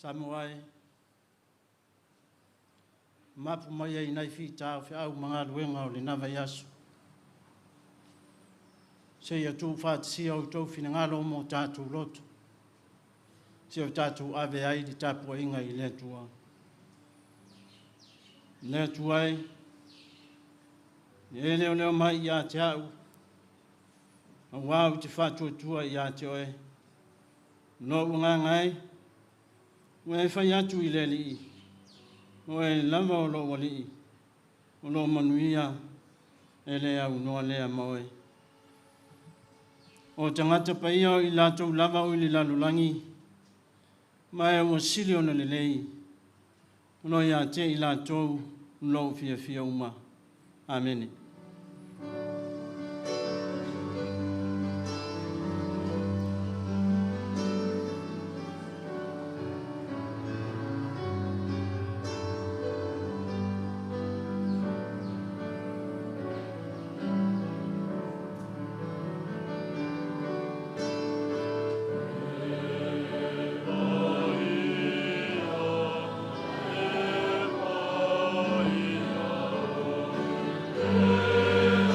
Samuai mapu mai ai nai fita fe au mga luenga o le nava yasu. Se ia tu whaatisia o tau whina ngalo mo tātou lotu. Se o tātou ave ai di tāpua inga i lea tua. Lea tuai, e leo leo mai i a te au. A wau te whatua tua i a te oe. No unga ngai, ue whai atu i le li. Oe lava o lo wali. O lo manuia, e lea au noa lea maoe. O tangata paia o i lātou lava o i li lalulangi. Mai o sili o na lelei. Uno ia te i lātou lo fia fia uma. Amen.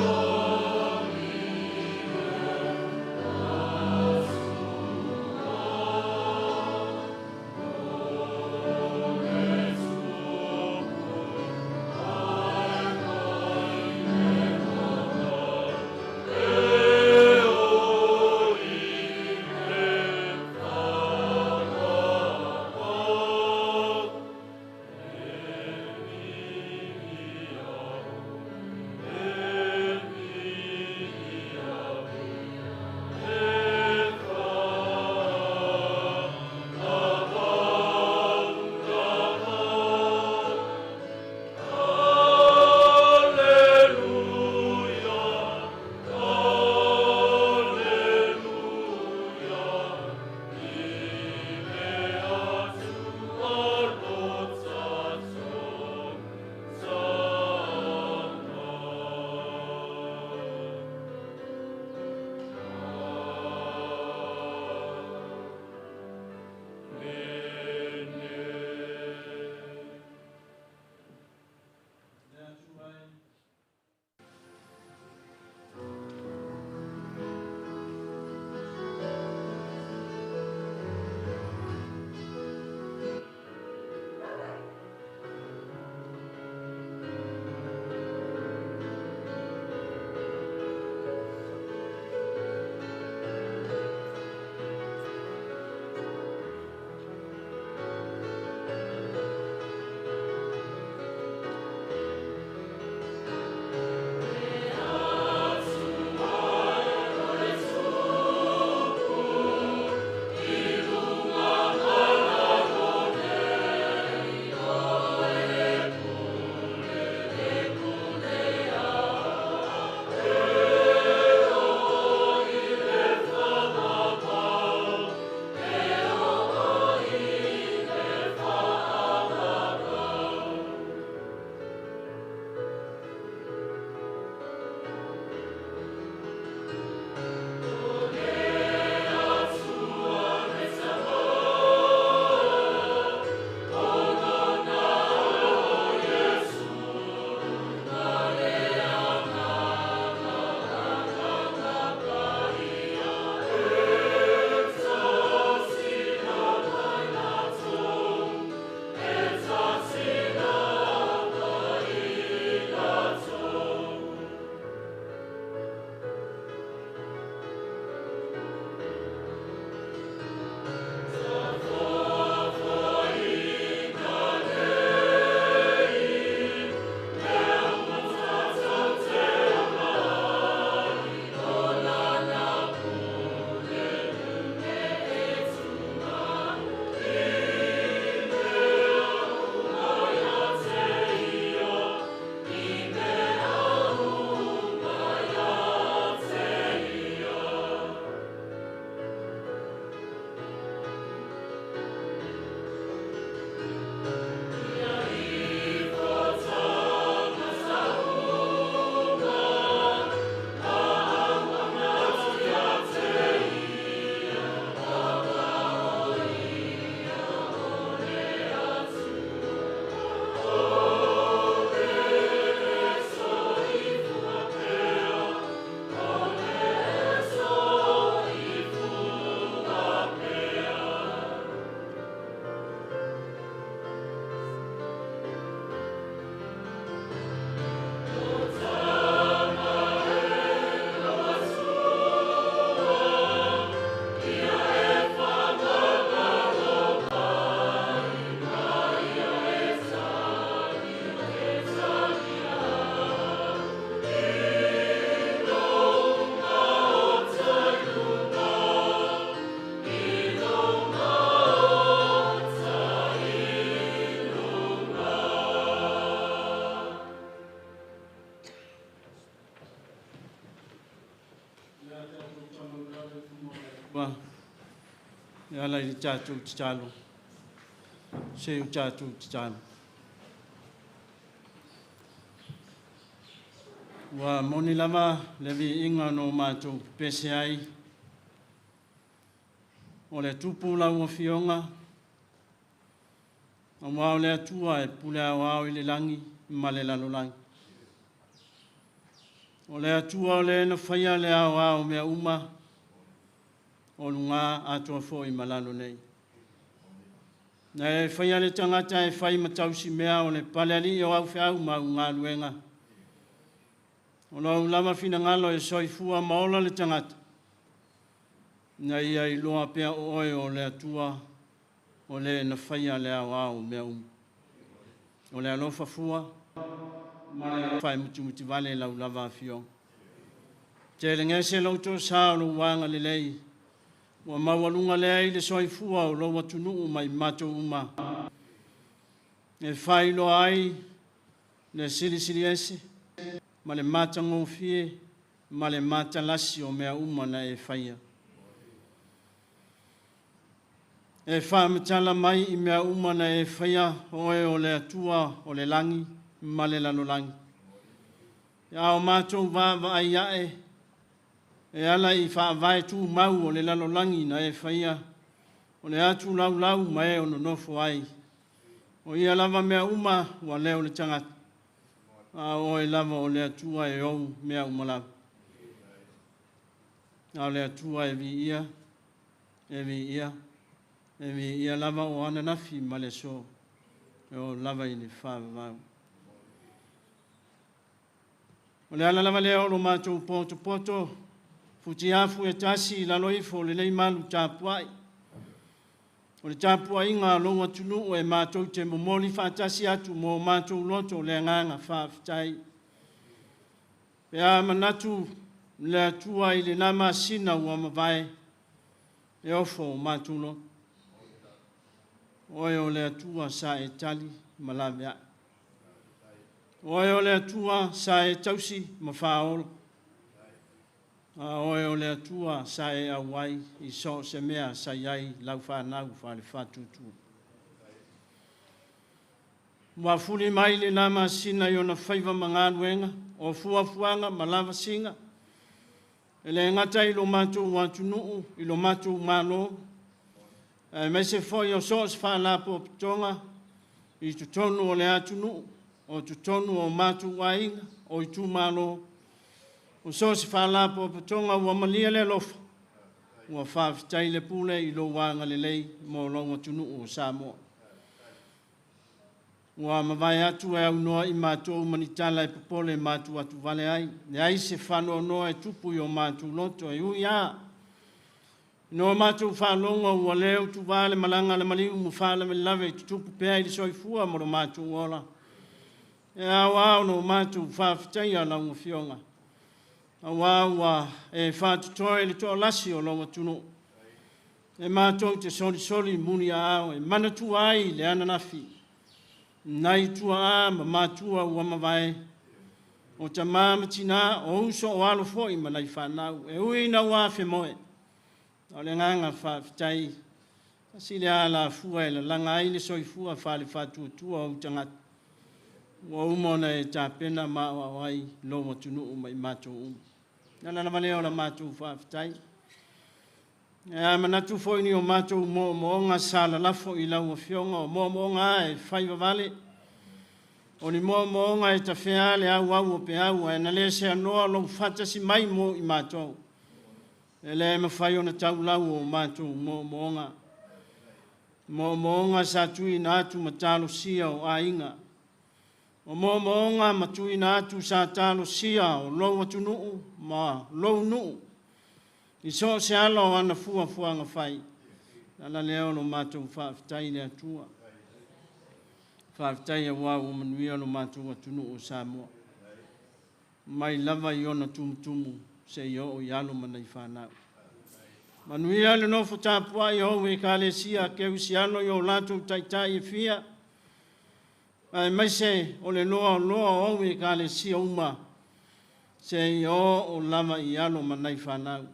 Oh ala i tātou te talo. Se u tātou te talo. Wa moni lama levi inga no mātou pese ai. O le tupu lau o fionga. O wao le atua e pule a wao i le langi ma le lalolangi. O le atua o le na whaia le a wao mea uma. O lunga atua fo i malalo nei. Na e whaia le tangata e whai matausi mea o le paleali o au whiau ma unga luenga. O lau lama fina ngalo e soifua maola le tangata. Na ia i loa pea o oe o le atua o le na whaia le au mea O le alofa fua, ma le whai muti vale lau lava fio. Te le ngese lauto sa o lo wanga le lei. Wa mawalunga le ai le soifua o lo watunu mai mato uma. E whai lo ai le siri ese. Ma le mata ngofie, ma le mata lasi o mea uma na e whaia. E whamitala mai i mea uma na e whaia oe o le atua o le langi, ma le lalolangi. Ia o mātou vāwa ai ae, e ala i whaavai tū mau o le lalolangi na e whaia, o le atu lau ma e o no nofo ai. O ia lava mea uma wa leo le tangata. A oe lava o le atua e ou mea umalawa. A le atua e vi ia lava o ananafi ma le so. E o lava i le whaavau. O le ala lava leo lo mātou poto, futi afu e tasi i laloifo le lei malu tāpuai. O le tāpua inga longa tunu e mātou te momoli whaatasi atu mō mātou loto le nganga whaafitai. Pea manatu le atua i le nama sina ua mawai e ofo o mātou lo. Oe o le atua sa e tali malawea. Oe o le atua sa e tausi mawhaolo. Oe o le atua sa e awai i so se mea sa iai lau whanau whare whatutu. Wa fuli mai le nama sina i ona whaiva manganuenga o fuafuanga malawa singa. E le ngata i lo mātou watunuu, i lo mātou malo. Me se foi o so se whalapo pitonga i tutonu o le atunu, o tutonu o mātou wainga, o i tu malo. O so se whalapo patonga ua malia le lofa. Ua whaafitai le pule i lo wanga le lei mo longa tunu o Samoa. Ua mawai atu e au noa i mātou manitala e popole mātou atu vale ai. Ne ai se whanoa noa e tupu i o mātou loto e ui a. Noa mātou whalonga ua leo tu vale malanga le maliu mu whala me lave tu tupu pea i soifua mo lo mātou ola. E au no mātou whaafitai a launga fionga. Awa e whātutoe le toa lasi o longa tunu. E mātou te soli muni a au, e manatu ai le ananafi. Nai tua a ma mātua ua mawai. O ta māmatina o uso o alafua i manai whanau. E ui na wā whemoe. O le nganga whaafitai. Kasi le Alafua e la langa ai le soifua whale whātuatua o tangata. Ua umona e tā pena maa wai loa tunu mai mātou Nana na maleo la mātou whaafitai. Manatu foi ni o mātou moonga sala lafo i lau o fionga o moonga e whaiva vale. O ni moonga e ta whea au o pe au e na le se anoa lau whatasi mai mo i mātou. E le ma whai o na tau lau o mātou moonga. Moonga sa tui na atu matalo sia o a inga. O moonga matui na atu sa talo sia o lau atunu ma lau nuu. I so se ala o ana fuanga whai. Ala leo no mātou whaafitai le atua. Whaafitai a wā o manuia no mātou atunu o Samoa. Mai lava i ona tumutumu se i o i alo manai whanau. Manuia le nofo tāpua i o Ekalesia keu si ano i o lātou taitai e fia. Ai mai se o le loa o Ekalesia uma se i o lava i alo manai whanau.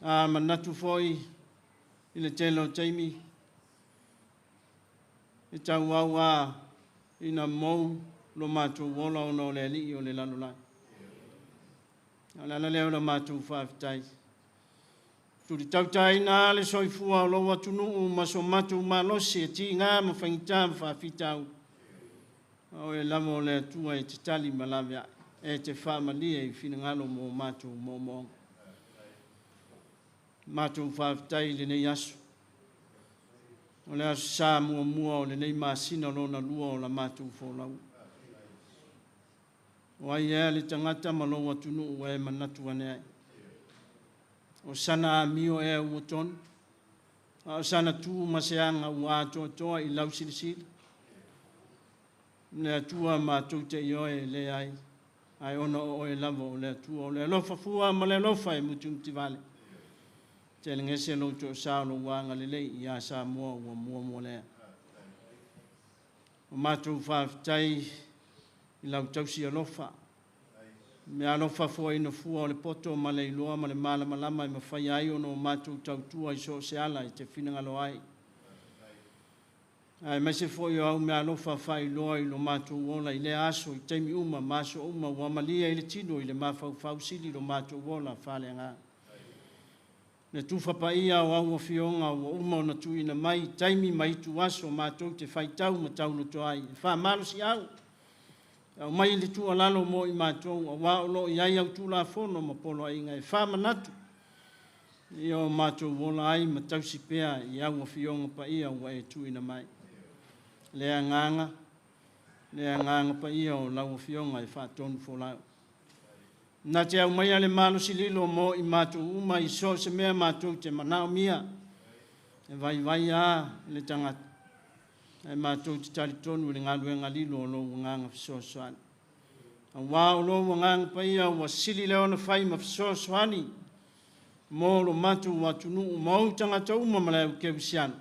Manatu foi I le telo taimi. E tau wawa ina mou lo mātou wola o no le li o le lalolai. Ala leo na mātou whaafitai. Turi tautai nā le soifua o lo watunu o maso mātou malosi e ti ngā mawhaingita mwhaafitau. O e lamo le tua e te tali malawea e te whaamalia i whina ngalo mō mātou mō mō. Mātou whaafitai le nei asu. O le asu sā mua o le nei māsina lona lua o la mātou wholau. O ai ea le tangata malo watunu o e manatu ane ai. O sana amio e ua tonu. O sana tū maseanga ua atoa toa i lau silisili. Le atua mātou te ioe le ai. Ai ona o e lava o le atua o le alofa fua ma le alofa e mutu mtivale. Te le ngese loto o saolo wanga le lei i a sa mua mua lea. O mātou whaafitai i lau tausi alofa. Me alofa fua ina fua o le poto ma le iloa ma le malama i mawhai ai ono mātou tautua i so se ala i te whinangalo ai. Ai mai se fo yo au me alofa fai loa i lo mātou ola i le aso i teimi uma maso uma ua malia i le tino i le mawhau sili lo mātou ola whale ngā. Le tufa pa ia o au o fionga o uma o na tui na mai taimi mai tu aso mātou te whai tau ma tau no to ai. Wha malo si au. Au mai le tua lalo mo i mātou a wā o lo i ai au tu la fono ma polo ai ngai. Wha manatu. I o mātou ola ai ma tau si pea i au o fionga pa ia o e tui na mai. Lea nganga pa ia o lau fionga i whaatonu wholau. Nā te au mai ale malo sililo mo i mātou uma i so se mea mātou te manao mia. E vai a le tangata. E mātou te tali tonu le ngaluenga lilo o lou nganga fisosoani. A wā o lou nganga pa ia o sili leo na whai ma fisosoani. Mo lo mātou watunu o mau tangata uma maleu kewisiana.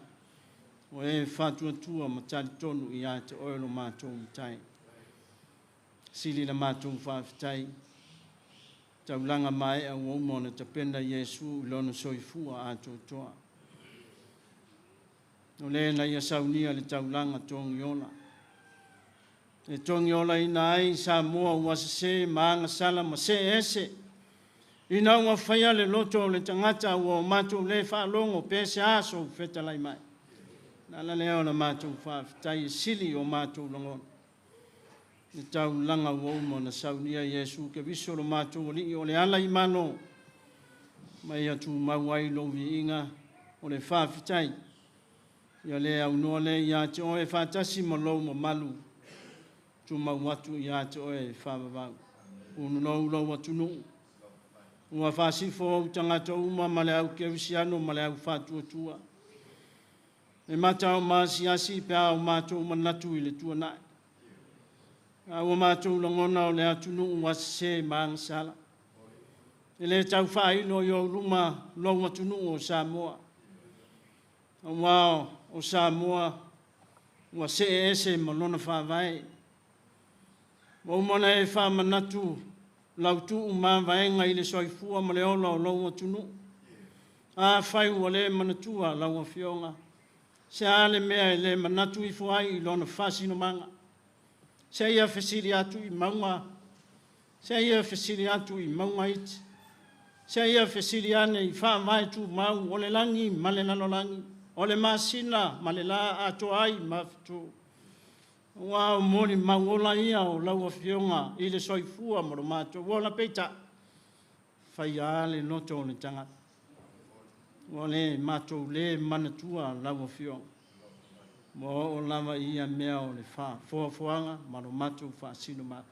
O e whātua ma tali tonu i a te oelo mātou mtai. Sili la mātou whaafitai. Taulanga mai a uomona ta penda Yesu ilona soifua a toa. O le na ia saunia le taulanga tongi ola. E tongi ola ina ai sa mua uasase maanga sala ma se ese. Ina ua whaia le loto le tangata ua mātou le whaalongo pese aso feta lai mai. Nala leo na mātou whaafitai sili o mātou longon. Ni tau langa uomo na saunia Yesu ke viso lo mātou li o le ala imano. Mai atu mauai lo vi inga o le whaafitai. Ia le au noa le ia te oe whaatasi ma lo ma malu. Tu mauatu ia te oe whaavavau. Unu nou lo watu nuu. Ua whaasifo au tangata uma ma le au kewisiano ma le au whaatuatua. E matau maasiasi pe au mātou manatu i le tua nai. Au mātou langona o le atunu wasese maangsala. E le tau whaino i o luma lo atunu o Samoa. Au wao o Samoa ua se ese malona whaavai. Mo mana e whaamanatu lautu umāvaenga i le soifua ma le ola o lo atunu. A whai ua le manatua lau a fionga. Se ale mea le manatu I fuai I lona whasino manga. Se ia whesiri atu I maunga. Se ia whesiri atu I maunga iti. Se ia whesiri ane I whaamai tu mau o le langi ma le nanolangi. O le masina ma le la ato ai mafitu. Wa mori mangola ia o lau a fionga I le soifua moro mato. Wala peita. Whai ale noto o le tangata. Wale mato le manatua lau fio. Mo o lava ia mea o le wha. Fuanga maro mato wha sino mata.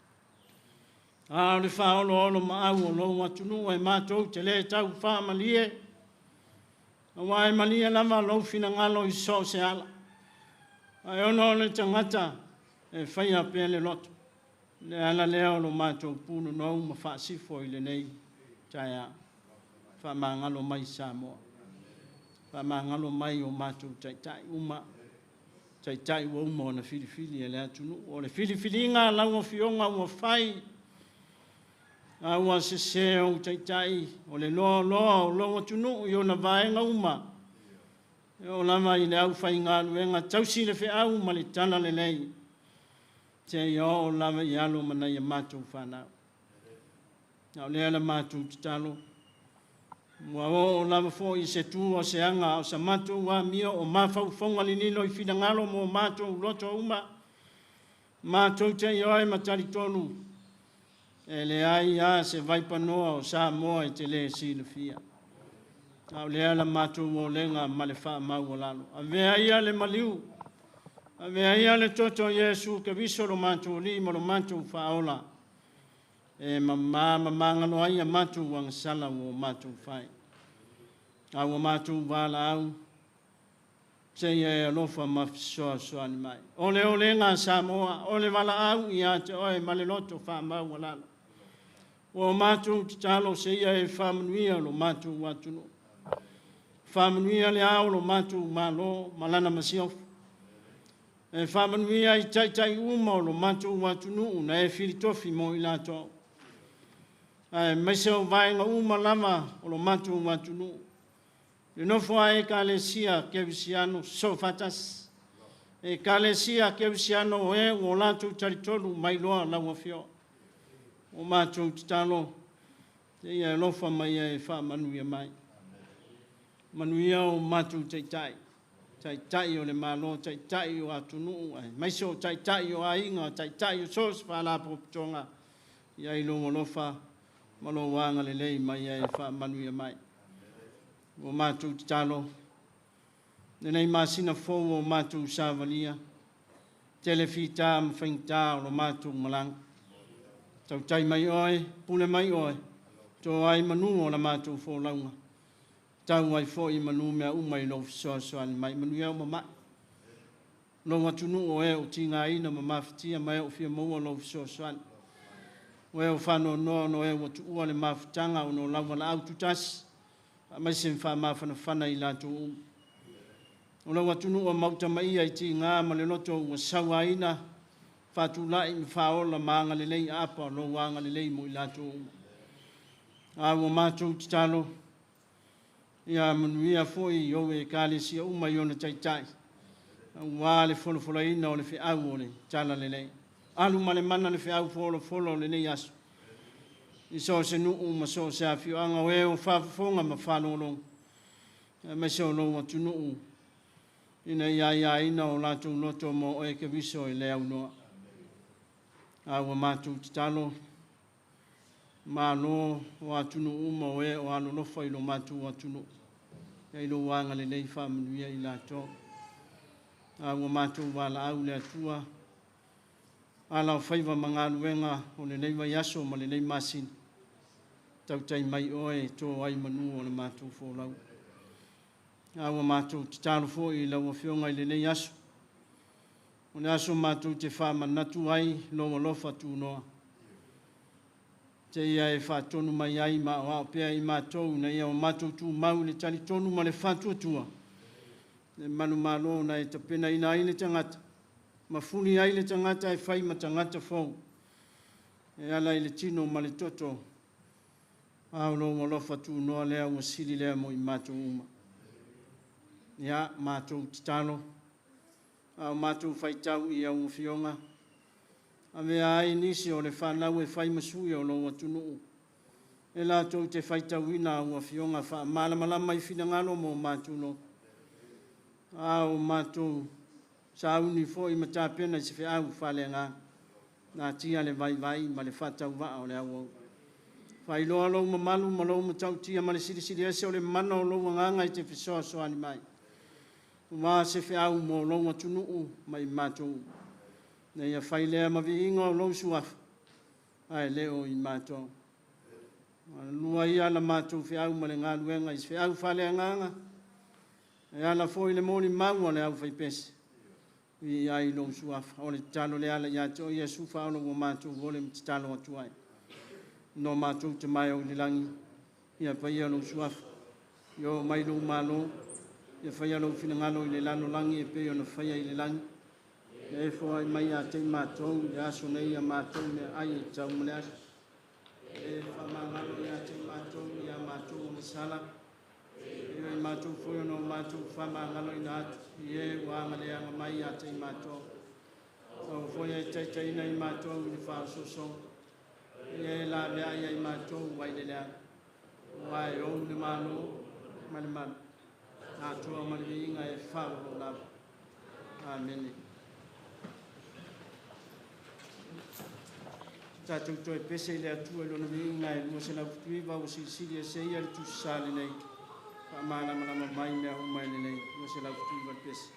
A le wha olo ma au o lo matunu e mato te le tau wha malie. A wai malie lava lo fina ngalo I so se ala. A ono le tangata e whaia pele loto. Le ala leo lo mato punu no ma wha sifo I le nei. Taya. Wha mangalo mai Samoa. Mangalo mai o mātou taitai uma. Taitai o uma o na filifili e le atunu. O le filifili ngā lau o fionga o whai. A ua se o taitai. O le loa o loa atunu I o na vaenga uma. O lama i le au whai ngā luenga, tausi le whi au ma le tana le lei. Te ia o lama i alo mana i a mātou whanau. Nau lea la mātou te talo. Mua o lama fo i se tū o se anga o sa mātou wā mia o mawhau whonga li nilo i whina ngalo mo mātou loto uma. Mātou te ioi matari tonu. E le ai a se vaipa noa o sa moa i te le si le fia. Au lea la mātou o lenga ma le wha mau o lalo. A vea ia le maliu. A vea ia le toto Yesu ke viso lo mātou li mo lo mātou whaola. E mangalo ai a mātou wang sala o mātou whai. Au a mātou wala au. Se ia lofa mafisua soa ni mai. Ole ngā Samoa, ole wala au i a te oe ma le loto wha mau o lalo. O mātou te talo se ia e whamanuia lo mātou watunu. Whamanuia le au lo mātou malo, malana masiofu. E whamanuia i taitai uma lo mātou watunu, na e whiritofi mo i lato. E maiseo vaenga uma lama o lo mātou watunu. Le nofo a Ekalesia Kevisiano so fatas. Ekalesia Kevisiano e o latou taritolu mai loa laua fio. O mātou te talo, te ia lofa mai e whamanuia mai. Manuia o mātou taitai. Taitai o le malo, taitai o atunu, maiso taitai o ainga, taitai o sos whala popitonga. Ia ilo o lofa, malo wanga le lei mai e whamanuia mai. O mātou te talo. Nenei māsina fōu o mātou sāvalia. Telefita mwhaingta o lo mātou malang. Tau tai mai oe, pule mai oe. Tō ai manu o la mātou fō launga. Tau ai fō i manu mea umai lo fisoa ni mai. Manu iau mama. Lo watunu o e o tinga ina mamafitia mai o fia maua lo fisoa. O e o whano no e o tu ua le mafitanga o no lawa la aututasi. Mai se wha mawhana i lātou o lau atunu o mauta mai ai ti ngā ma le loto o sawa ina whātu lai mi whaola maanga le lei apa lo wanga le lei mo i lātou. A o mātou ti talo ia manuia foi i o Ekalesia uma i ona taitai. Wā le wholofola ina o le whiau o le tala le lei. Alu ma le mana le whiau wholo le lei asu. I so se nuu ma so se awhio anga o e o whawhonga ma whanolong. Me se o lo atu nuu. Ina ia ina o lātou loto mo o e ke viso i lea unoa. Awa mātou te talo. Mā no o atu nuu ma o e o alo lofa i lo mātou atu nuu. Ia ilo wanga le lei whamanuia i lātou. Awa mātou wala au le atua. Ala o whaiva mga luenga o le leiwa yaso ma le lei masin. Tau tai mai oe tō ai manu o le mātou fōlau. Awa mātou te tālo fō i lau a whionga i le lei aso. O le aso mātou te whamanatu ai loa lofa tū noa. Te ia e whātonu mai ai ma o ao pia i mātou na ia o mātou tū mau le tali tonu ma le whātua tua. Le manu mālo na e tapena ina ai le tangata. Mafuni ai le tangata e whai ma tangata fōu. E ala i le tino ma le toto. Au lo lofa tū noa lea ua siri lea mo i mātou uma. Ia mātou te talo. Au mātou whaitau i au whionga. A mea ai nisi o le whanau e whai masui o lo atunuu. E lātou te whaitau ina au whionga wha malamalama i whina mo mātou no. Au mātou sa uni fo i matapena i se whiau whale ngā. Nā tia le vai ma le whatau wa o le au. Whai loa lau mamalu ma lau matau tia ma le siri ese o le mana o lau nganga i te whisoa soani mai. Wā se whiau mo lau atunuu mai mātou. Nei ia whai lea mavi inga o lau suafu. Ai leo i mātou. Lua ia la mātou whiau ma le ngā luenga i se whiau whale nganga. E ala fo i le moni maua le au whaipesi. I ai lau suafu. O le talo le ala ia to ia sufa ono o mātou vole mti talo atuai. No mātou te mai o lilangi, ia whaia lau suafu. Yo mai lau malo, ia whaia lau whingalo i le lano langi e peo na whaia i le langi. E fua i mai a te mātou, ia aso nei a mātou me ai e tau mole aso. E whamangalo i a te mātou, ia mātou o masala. E mātou whoi no mātou whamangalo ina atu. Ie wanga lea mai a te mātou. O whoi e teiteina I mātou I whāsoso. Ie la mea ia I mātou waile lea. Wai o ni mano, mani mani. Nā tua mani inga e whāro lava. Amen. Tātou toi pese le atua lona minga e lua se lau tuiva o sili e seia le tu sale nei. Pa mana mana mai mea humai nei, lua se lau tuiva pese.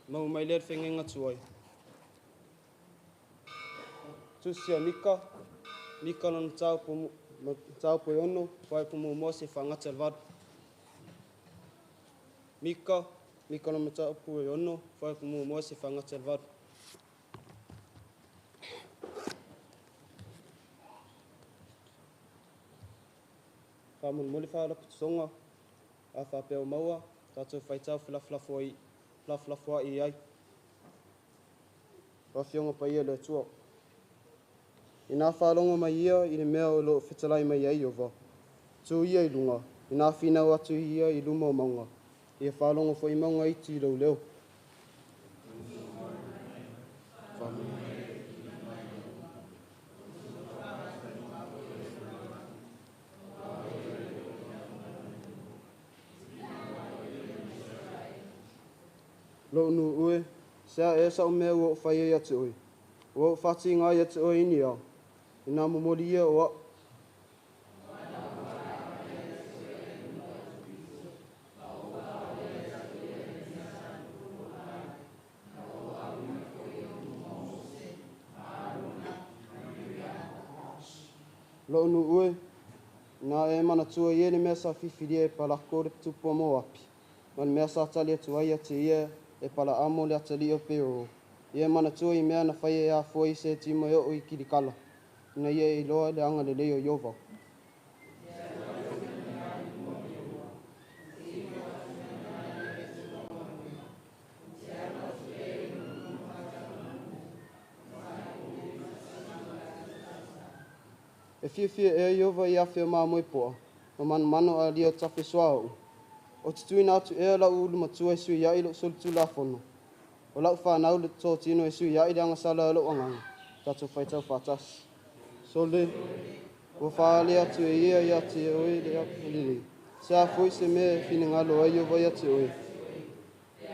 Mau mai ler whengenga tuai. Tusia Mika, Mika lana taupo e ono, whai pumu mo se whangata wadu. Mika, Mika lana taupo e ono, whai pumu mo se whangata wadu. Whamun muli whaala putusonga, a whapeo maua, tātou whaitau Alafua I ai. Whawhionga pa ia le tua. I nā whālonga mai ia I le mea o lo whitalai mai ai o wa. Tū ia I lunga. I nā whinau atu ia I luma o maunga. I e whālonga fo I maunga I ti lau leo. Lo nu ue, sea e sa o mea ua whai e atu oi. Ua whati ngai atu oi ni au. I nā momori ia o a. Lo nu ue, nā e mana tua ia ni mea sa whiwhiria e palako le tupo mo api. Man mea sa tali atu ai atu ia, e pala amo le atali o peo. Ia mana tua I mea na whai e Alafua I se tima e o I kirikala. Ina ia I loa le anga le leo Iova. E fia e Iova I awhia maa moe poa. Ma mano a lia tafe soa au. O te tuina atu e la ulu matua e sui iai lo soli tula fono. O lau whanau le tō tino e sui iai le anga sala lo anganga. Tato whaitau whatas. Sole, o whaale atu e ia te oe le atu lili. Se a fui se me fine ngalo e Iova ia te oe.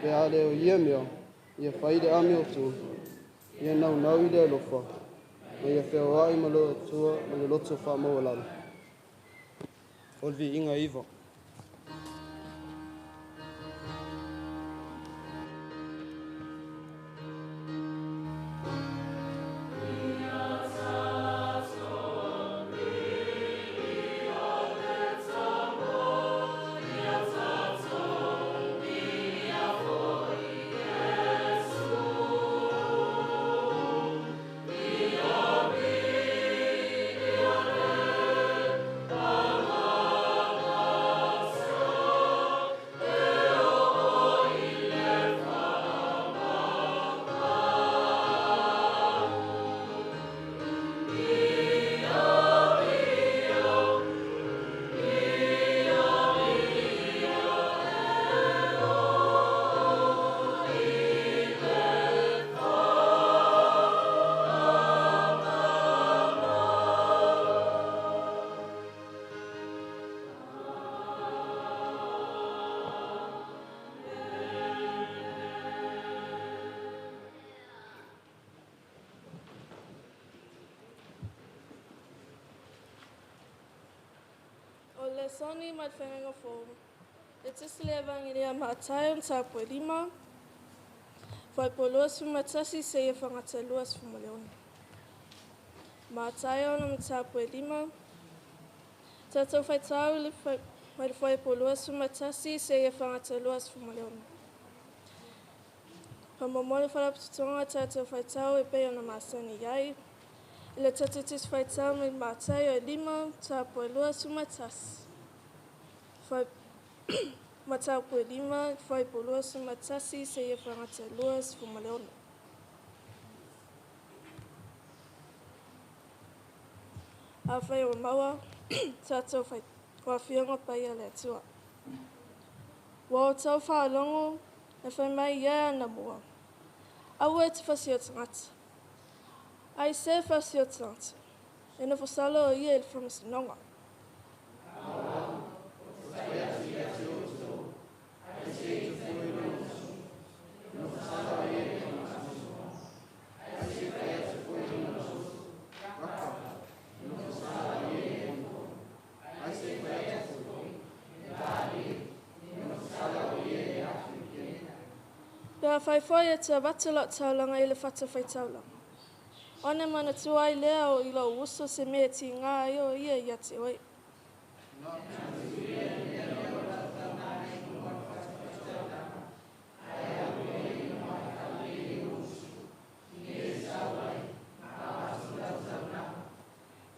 Le a leo ia mea, ia whaile a mea tu. Ia nau I le alofa. Ma ia wheo ai ma lo tua ma le loto wha maua lalo. Olvi inga iwa. O le soni mai whenga fō. E tisi le evangelia Mātai tāpua 5. Whai po luas fumatasi se e whangata luas fumaleona. Mātai ona ma tāpua 5. Tātou whai tāu le whai po luas fumatasi se e whangata luas fumaleona. Pa momole wharapututonga tātou whai tāu e pei ona māsani iai. Le tatutis whai tāu me Mātai o 5 tāpua luas fumatasi. Mataupu 5, whai po luas matasi se e whangata luas fumaleona. A whai o maua, tātou whai whionga pai a le atua. Wa o tau whaalongo, e whai mai ia na mua. Au e te whasi o tangata. Ai se whasi o tangata. E na whasalo o ia e le whamasinonga. Pea whai e te watalot taulanga I le whata whai taulanga. One mana tuai lea o ilo uso se mea ti ngā o ia I ate oi.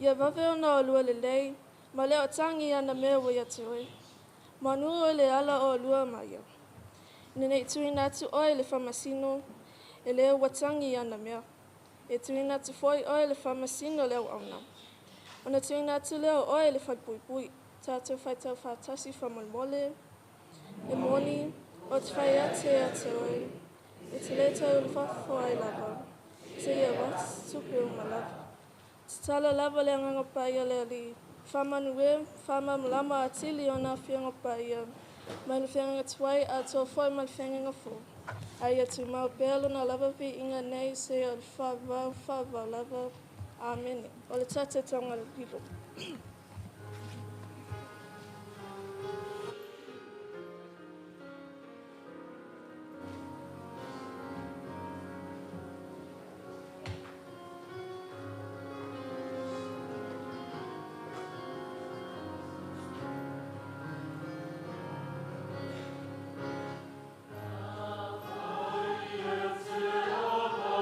Ia wawe ona o lua le lei, ma leo tangi ana mea o ia te oi. Manu o le ala o lua mai ia. Nenei tui natu oi le whamasino, e leo watangi ana mea. E tui natu foi oi le whamasino leo auna. Ona tui natu leo oi le whaipuipui, tātou whaitau whatasi whamalmole. E moni, o te whai ate oi. E te le tau le whafo ai lava. Se ia wat, tupe o malava. Te tala lava le anganga pai a le ali. Whamanu e, whamamlama atili o nā whianga pai a. Mai le whianga tuai a tō whai mai le whianga fō. Ai atu mau pēlo na lava pi inga nei se o le whawau lava. Amen. O le tate tonga le piro. Alafua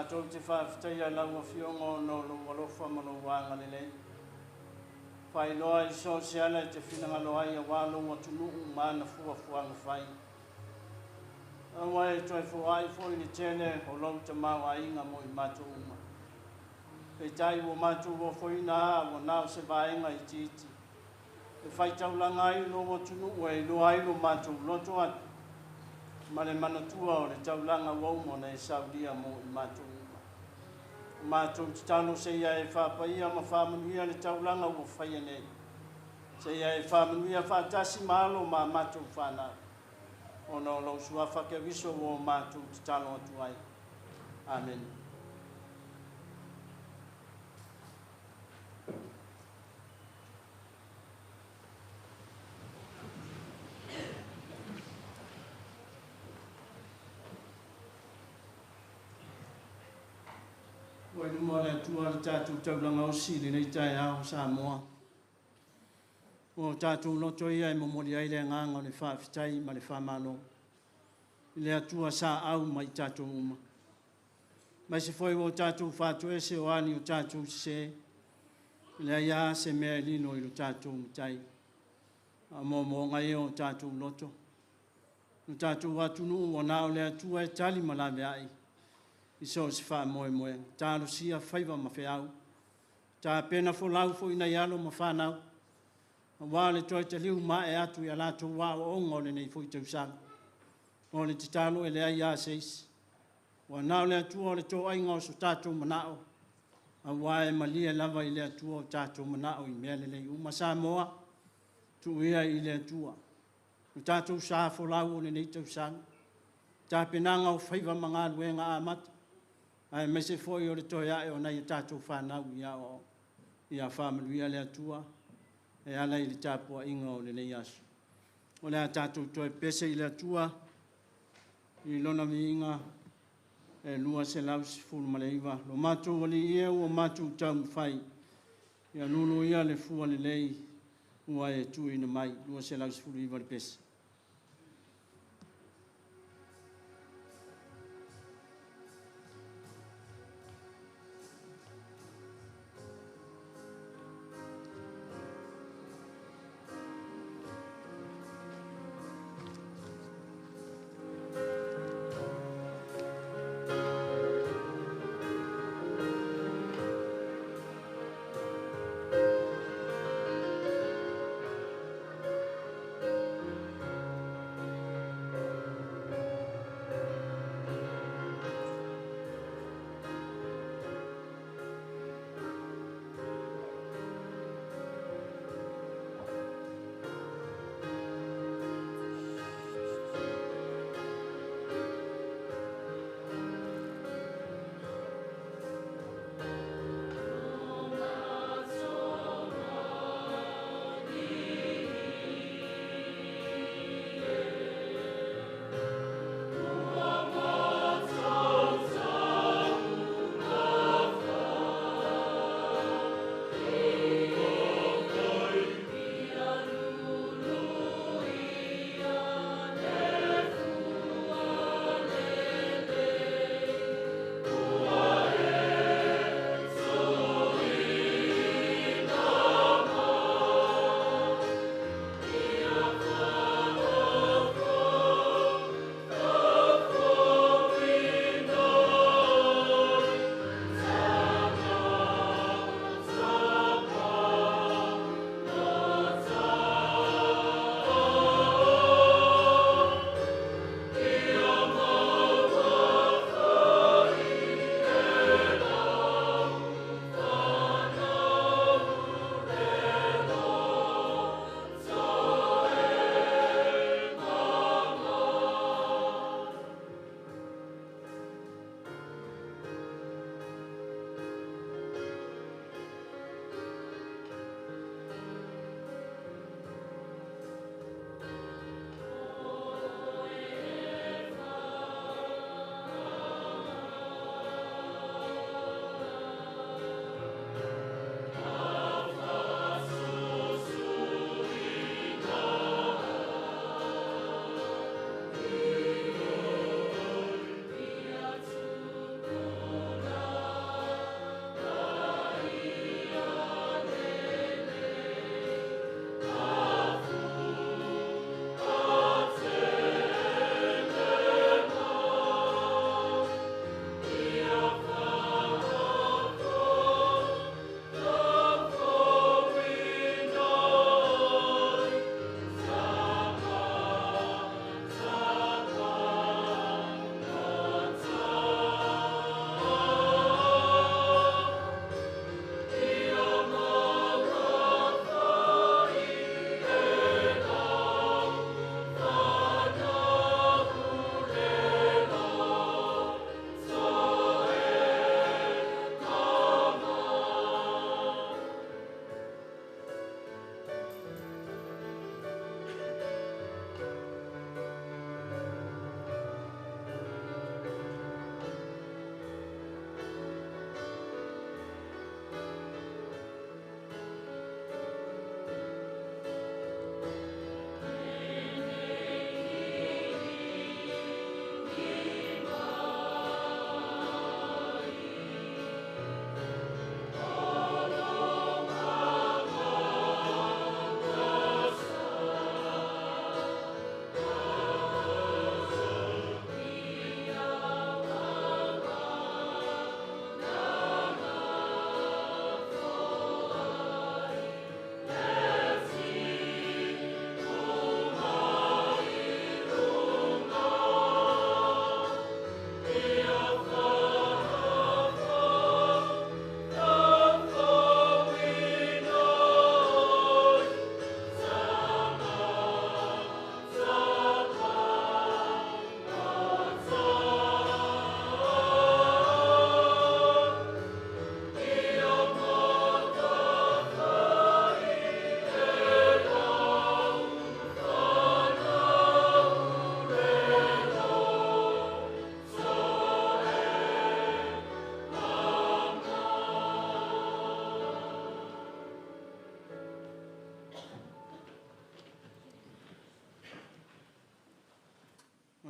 Mātou te whaafitai a lau a whiongo no lo walofa mano wanga lelei. Whai loa I sosiala I te whinanga loa I a walo wa tunu mana fua fuanga whai. Awai toi fuai foi ni tene o lau te mawa inga mo I mātou uma. Pei tai wo mātou wo foi na wo nao se vaenga I titi. E whai taulanga I lo wa tunu ue lo ai lo mātou loto atu. Ma le manatua o le taulanga waumo na e saudia mo I mātou uma. Mātou te tano se ia e whapaia ma whamanuia le taulanga o whaia nei. Se ia e whamanuia whatasi malo ma mātou whanau. O no lau sua whakewiso o mātou te tano atu ai. Amen. Wai ni mo le tua le tātou taulanga o sili nei tai au Samoa. O tātou loto ia e momori ai le nganga o le whaafitai ma le whamano. I le atua sa au mai tātou uma. Mai se foi o tātou whātua se o ani o tātou se. I le aia se mea lino I lo tātou mitai. A mo ngai o tātou loto. O tātou atunu o nao le atua e tali malave ai. I so se wha moe moe. Tālo sia whaiva ma whiau. Tā pena fo lau fo ina ialo ma whanau. A wāle toi te liu ma e atu I a lato wā o ongo le nei fo I tau sang. O le te talo e le ai a seis. Wa nao le atua o le tō ainga o so tātou manao. A wā e malia lava I le atua o tātou manao I mea le lei. Uma sa moa. Tu ia I le atua. O tātou sa fo lau o le nei tau sang. Tā penanga o whaiva mga luenga a mata. Ai me se foi o le toia e o nei tātou whanau ia o ia whamaluia le atua e ala I le tāpua inga o le nei asu. O le a tātou toi pese I le atua I lona viinga e lua se lau si fulu maleiva. Lo mātou wali ia o mātou tau mwhai ia nunu ia le fua le lei ua e tui na mai lua se lau si fulu iwa le pese.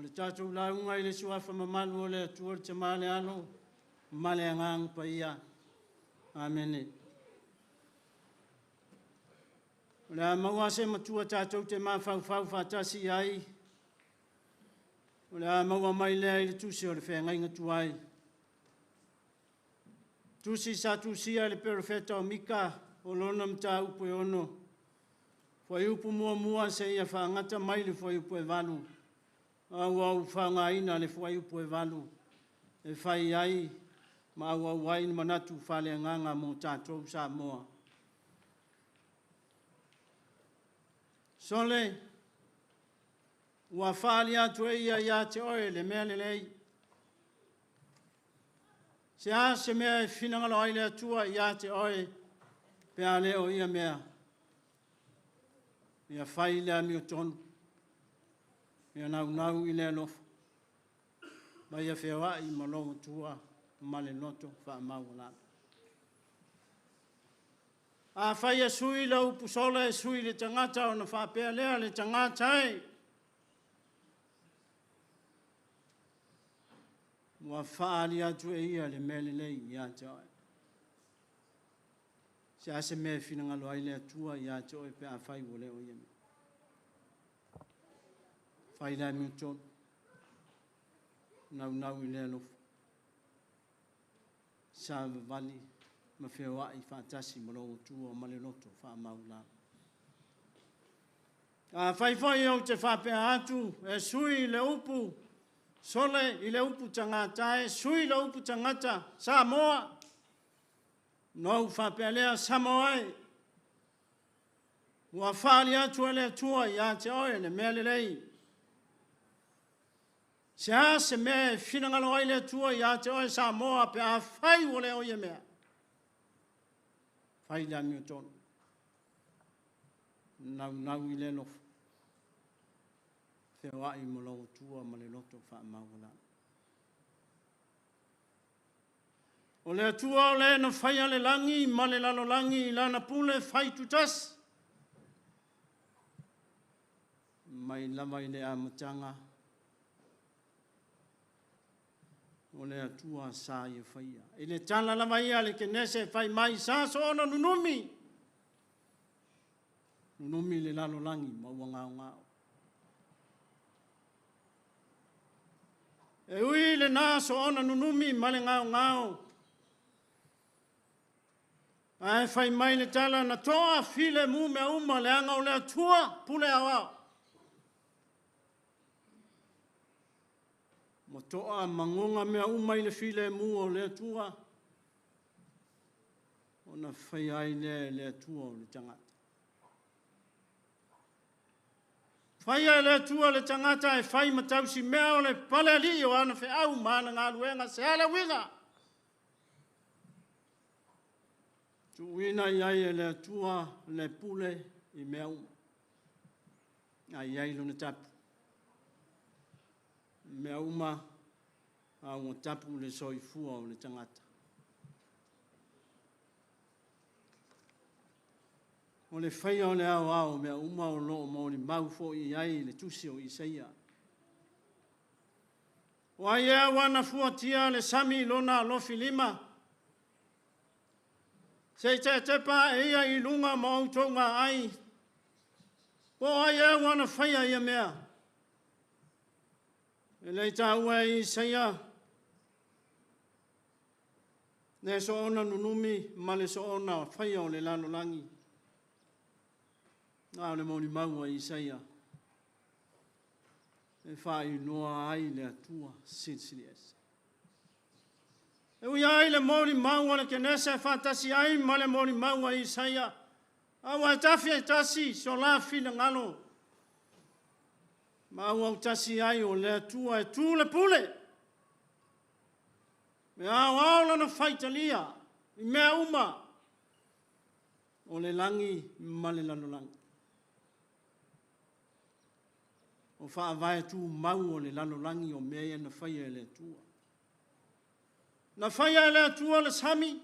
le tātou launga i le suafa mamalu o le atua le tamale alo, male angang pa ia. Amene. O le maua se matua tātou te mawhau whatasi ai. O le maua mai lea i le tusi o le whenga inga tuai. Tusi sa tusia le perofeta o Mika o lona mta upo e ono. Fai upo mua se ia whaangata mai le fai upo e valu. Au whaanga ina le fai upo e valu. E whai ai ma au ai ni manatu whale nganga mo tātou sa moa. Sole, ua whali atu e ia te oe le mea le lei. Se a se mea e whinangalo ai le atua ia te oe pe a leo ia mea. Ia whai lea mi o tonu. Ia nau i lea lofa. Ma ia whewa i malongo tua ma le noto wha mau lana. A whai a sui la upu sola e sui le tangata o na whapea lea le tangata e. Mua whaali atu e ia le mele lei ia te oe. Se ase mea whinangalo ai le atua ia te oe pe a whai o leo ia me. Whai la mi utonu. Nau i lea lofu. Sa vali. Ma whewai whaatasi malongo tua o male loto wha maula. A whai au te whapea atu e sui le upu, sole i le upu tangata e sui le upu tangata Samoa. Nau whapea lea Samoa e. Ua whaali atu e le tua i a te oe le mea le lei. Se a se mea whinangalo ai le tua i a te oe Samoa pe a whai o le oe mea. Whai la mi o tonu. Nau i le lofu. Whewai mo lau tua ma le loto wha maula. O le atua o le na whai ale langi, ma le lalo langi, la na pule whai tutas. Mai lama i le amatanga. O le atua sa i whaia. I le tala lama ia le ke nese whai mai sa so ona nunumi. Nunumi le lalo langi maua ngao. E ui le nā so ona nunumi ma le ngao. Ai whai mai le tala na toa file mu mea uma le anga o le atua pule awao. Mo toa mangonga mea umai le file mu o le atua. O na whai ai le atua o le tangata. Whai ai le atua le tangata e whai matausi mea o le pale li o ana whi au maana ngā luenga se ala winga. Tu wina iai e le atua le pule i mea uma. Ai ai luna tapu. Mea uma a o tapu le soifua o le tangata. O le whaia o le au mea uma o loo mo ni maufo i ai le tusi o Isaia. O ai ea wana fuatia le sami lona lofi lima. Se te pa e ia i lunga ma autonga ai. O ai ea wana whaia ia mea. E lei tāua i Isaia. Ne so ona nunumi, ma le so ona whaia o le lalo langi. Ngā le mauni maua i Isaia. E whai noa ai le atua siri ese. E ui ai le mauni maua le kenese whatasi ai ma le mauni maua i Isaia. Awa e tafi e tasi so la fina ngalo. Ma au tasi ai o le atua e tū le pule. Me au lana whaitalia, i mea uma, o le langi ma le lano langi. O whaavai tū mau o le lano langi o mea na whaia e le atua. Na whaia e le atua le sami,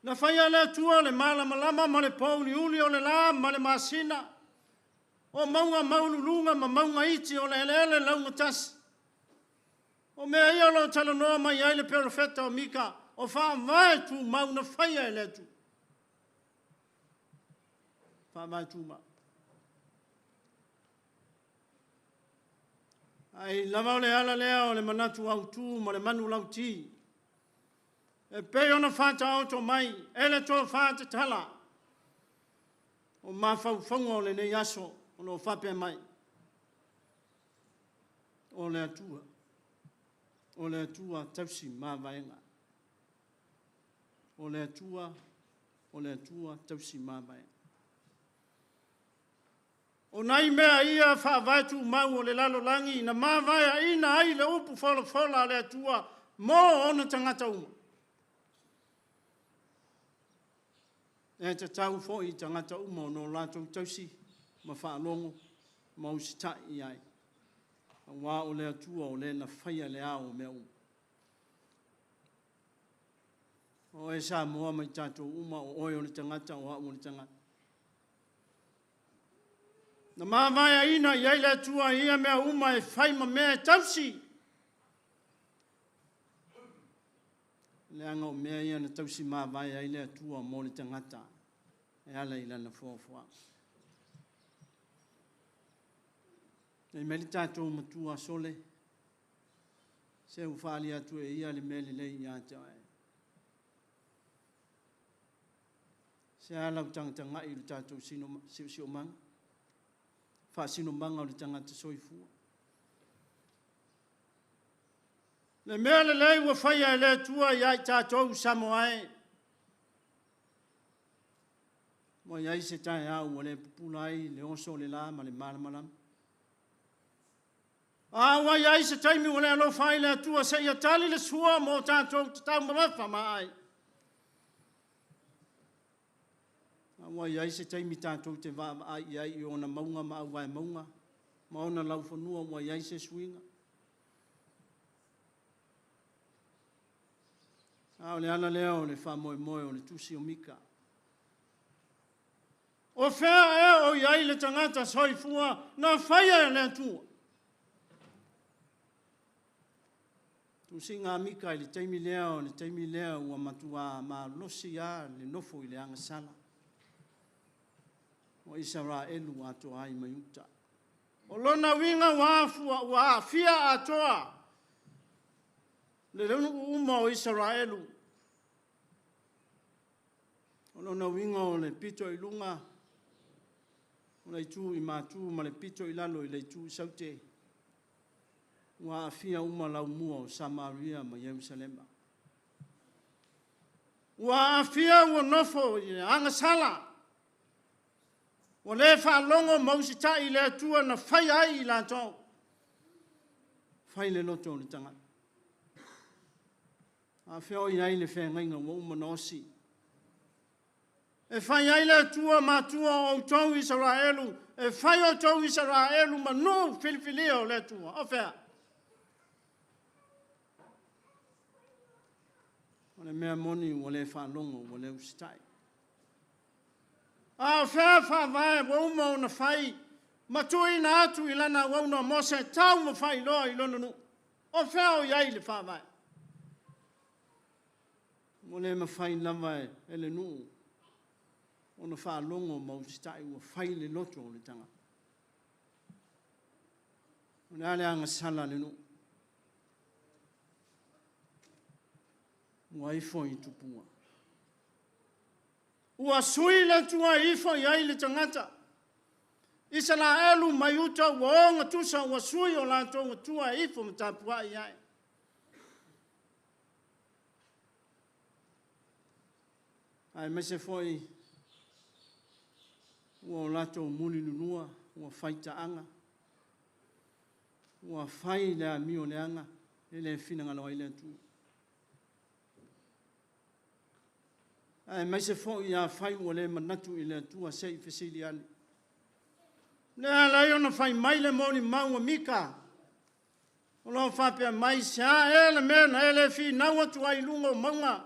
na whaia e le atua le malamalama ma le pauli uli o le la ma le masina. O maunga maululunga ma maunga iti o le ele launga tasi. O mea ia lo tala noa mai ai le perofeta o Mika. O wha vai tu mauna whaia ele tu. Wha vai tu ma. Ai lava le ala lea o le manatu au tu ma le manu lau ti. E pe ona whata auto mai. Ele to whata tala. O mawhauwhanga o le nei aso. O no whape mai. O le atua. O le atua tausi mawaenga. O le atua tausi mawaenga. O nai mea ia whaavatu mau o le lalo langi na mawaya ina ai le upu whola le atua mo ona tangata uma. E te tau fo i tangata uma o no lato tausi ma whaalongo ma usita i ai. A wā o le atua o le na whaia le ao mea uma. O e sa moa mai tātou uma o oi o le tangata o au o le tangata. Na mawaya ina i ai le atua ia mea uma e whai ma mea tausi. Le anga o mea ia na tausi mawaya i le atua mo le tangata. E ala i lana fuafua. E meli tātou matua sole. Se ufali atu e ia le mele le i ata e. Se ala utangata i le tātou si o manga. Whaasino manga o le tangata soifua. Le mea le lei wa whaia e le tua i ai tātou Samoae. Mo iai se tae au o le pupulai, le oso le la, ma le malamalam. Awa iai se taimi o le alo whai le tua se ia tali le sua mo tātou tatau mawha ma ai. Awa iai se taimi tātou te wā ai iai i ona maunga ma au vai maunga. Ma ona lau whanua wa iai se suinga. Ao le ala leo le wha moe moe o le tusi o Mika. O whea e o iai le tangata soifua na whaia le atua. Tusi ngā Mika i le taimi leo, le taimi leo ua matua ma losi a le nofo i le anga sala. O Isara elu atoa ai mayuta. O lona winga wa fia atoa. Le uma o Israelu. O lona winga o le pito i lunga. O le tu i matu ma le pito i lalo i le tu i saute. Wa fia uma lau mua o Samaria ma Yerusalema. Wa fia ua nofo i anga sala. O le whaalongo mausita i le atua na whai ai i la tau. Whai le loto o le tanga. A whio i ai le whengainga wa umanosi. E whai ai le atua matua o tau Israelu. E whai o tau Israelu ma no filifilio le atua. O whea. O le mea moni o le whaalongo o le usitai. A whea whawai wa uma o na whai. Matui na atu i lana wa una mose tau ma whai loa i lona nu. O whea o iai le whawai. Mo le ma whai lava e le nu. O na whaalongo ma usitai ua whai le loto o le tanga. O le ale anga sala le nu. Ua ifo i tupua. Ua sui le tua ifo i ai le tangata. Isa la elu mayuta ua onga tusa ua sui o la tonga tua ifo matapua i ai. Ai mese foi ua o lato muli lunua, ua faita anga. Ua fai le amio le anga, ele fina ngalo ai le tua. Ai mese foi ia fai ua le manatu i le tua sei fesili ani. Le ala iona fai mai le moni maua Mika. O lo whapea mai sea ele mena ele fi naua tu ai lunga o maunga.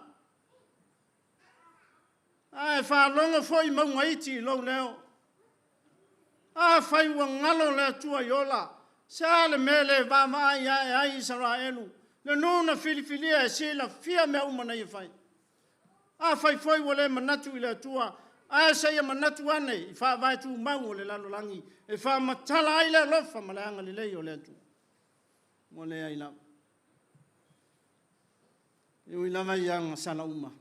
Ai wha longa foi maunga iti lo leo. A fai wa ngalo le tua yola. Sa le mele va ma ya Israelu. Le nuna filifilia sila fia me umana i fai. A fai foi wale manatu ile tua. A sa ya manatu ane. Fa vai tu mau le lalo langi. E fa matala ile lofa malanga le leo le tu. Mole ai la. Iwi lama yang sala uma.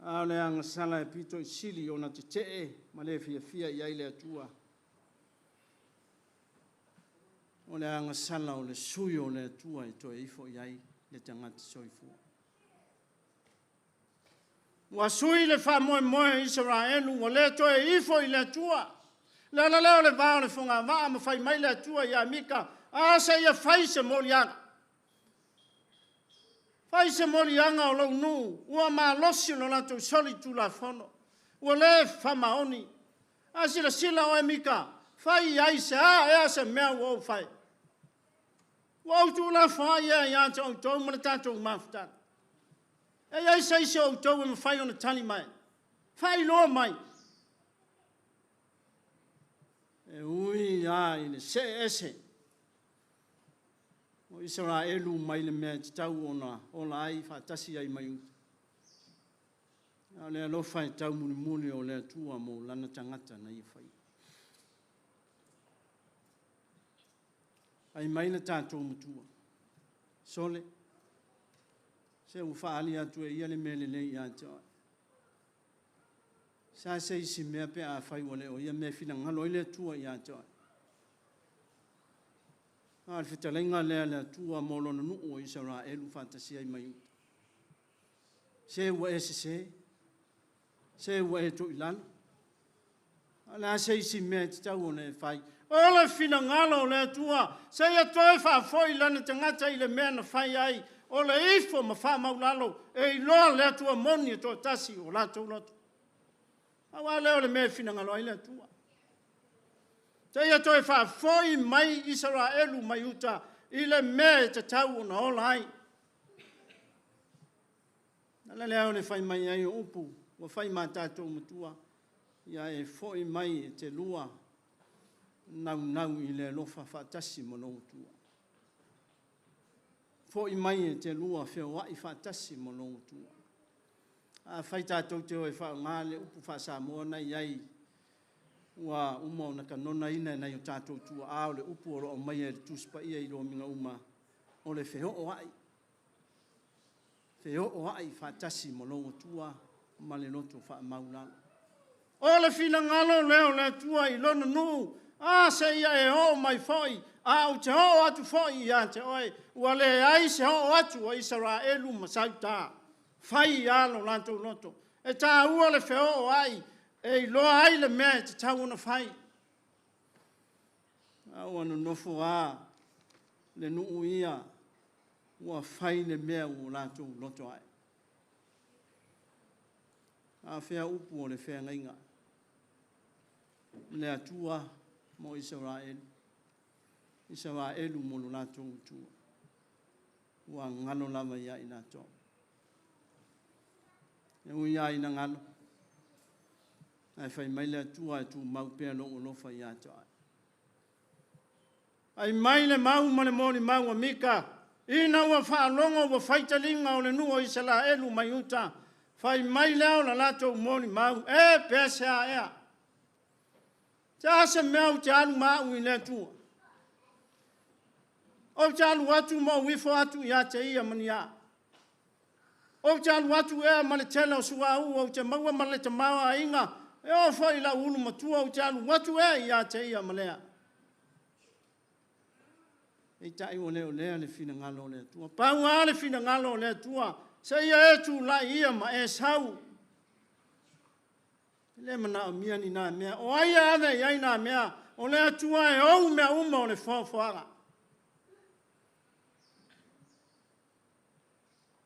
A le ang sala e pito i sili ona te te male fia ia ile tua. O le anga sala o le sui o le tua i toe ifo iai le tangata soifu. Wa sui le wha moe Israelu o le toe ifo i le tua. Le ala leo le vao le funga waa ma fai mai le tua ia mika. Asa ia fai se morianga. Fai se morianga o lau nu. Ua maa losi lo nato soli tu la fono. Ua le wha maoni. Asila sila o e mika. Fai ai se ea se mea wau fai. Wau tu la fai ia te au tau mana tātou mafutan. E ai se ise au tau ma fai ona tali mai. Fai loa mai. E ui ai ne se ese. O Israelu mai le mea te tau ona ai whaatasi ai mai uta. A lea lo fai tau muni o lea tua mo lana tangata na i fai. Ai mai le tātou mutua. Sole. Se u whaali atu e ia le mele le i atoa. Sa se isi mea pe a whai wale o ia mea whina ngalo i le tua i atoa. Al fitalenga le tua mo lona nuu o Israelu whaatasi ai mai uta. Se ua ese se ua e to ilana. Ala se isi mea te tau o ne whai. Ola fina ngalo le tua. Se ia toi wha foi lana te ngata i le mea na whai ai. Ola ifo ma wha maulalo. E iloa le tua moni e to tasi o la tau lotu. Awa leo le mea fina ngalo ai le tua. Se ia toi wha foi mai Israelu mai uta. I le mea te tau o na ola ai. Ala leo le whai mai ai o upu. Wa whai ma tātou matua. Ia e foi mai e te lua. Nau i le lofa whaatasi mo longu tua. Fo i mai e te lua whio wai whaatasi mo longu tua. A whai tātou te oe whao ngāle upu whaasa moa nei iai. Ua umau na kanona ina nei o tātou tua ao le upu oro o mai e tuspa ia i roa minga uma. O le whio o wai. Whio o wai whaatasi mo longu tua. Ma le loto wha maulanga. O le whina ngalo leo le tua i lona nuu. Se ia e ho mai foi. Au te ho atu foi ia te oe. Ua le ai se ho atu o Israelu masauta. Fai alo lantou loto. E tā ua le whio o ai. E loa ai le mea te tau na fai. Au anu nofo a. Le nuu ia. Ua fai le mea o lantou loto ai. A whea upu o le whea ngainga. Le atua mo Israelu. Israelu mo lo nato utua. Ua ngalo lama ia i nato. E ui ia i na ngalo. Ai whai mai le atua e tu mau pēr lo o lofa i ato ai. Ai mai le mau ma le mori mau a mika. Ina ua whaalongo wa whaitalinga o le nua Israelu mai uta. Fai mai leo la lato moni mau. E pese a ea. Te asa mea te alu mau i le tua. O te alu atu mo wifo atu i a te ia mani a. O te alu atu ea ma le tele o sua u o te maua ma le te maua a inga. E o fai la ulu matua o te alu atu ea i a te ia malea. E tai o leo lea le fina ngalo le tua. Pau a le fina ngalo le tua. Se ia e tu la ia ma e sau. Le mana o mia ni na mea. O aia ave iai na mea. O le atua e ou mea uma o le whawhara.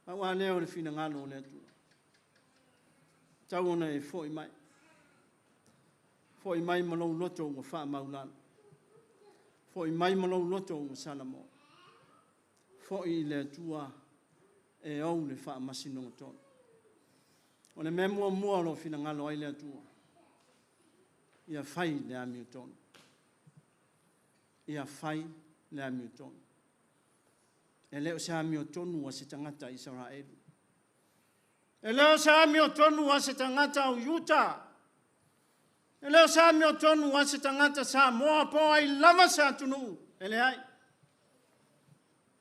Awa leo le fina ngalo o le atua. Tau ona e fo i mai. Fo i mai malou loto o wha maulana. Fo i mai malou loto o salamo. Fo i le atua e au le wha masino tonu. O le mea mua lo fina ngalo ai le atua. ia fai le ami tonu. Ia fai le ami tonu. E leo se ami tonu a se tangata Israel. E leo se ami tonu a se tangata o Utah. E leo se ami tonu a se tangata Samoa po ai lava sa tunu. E le ai.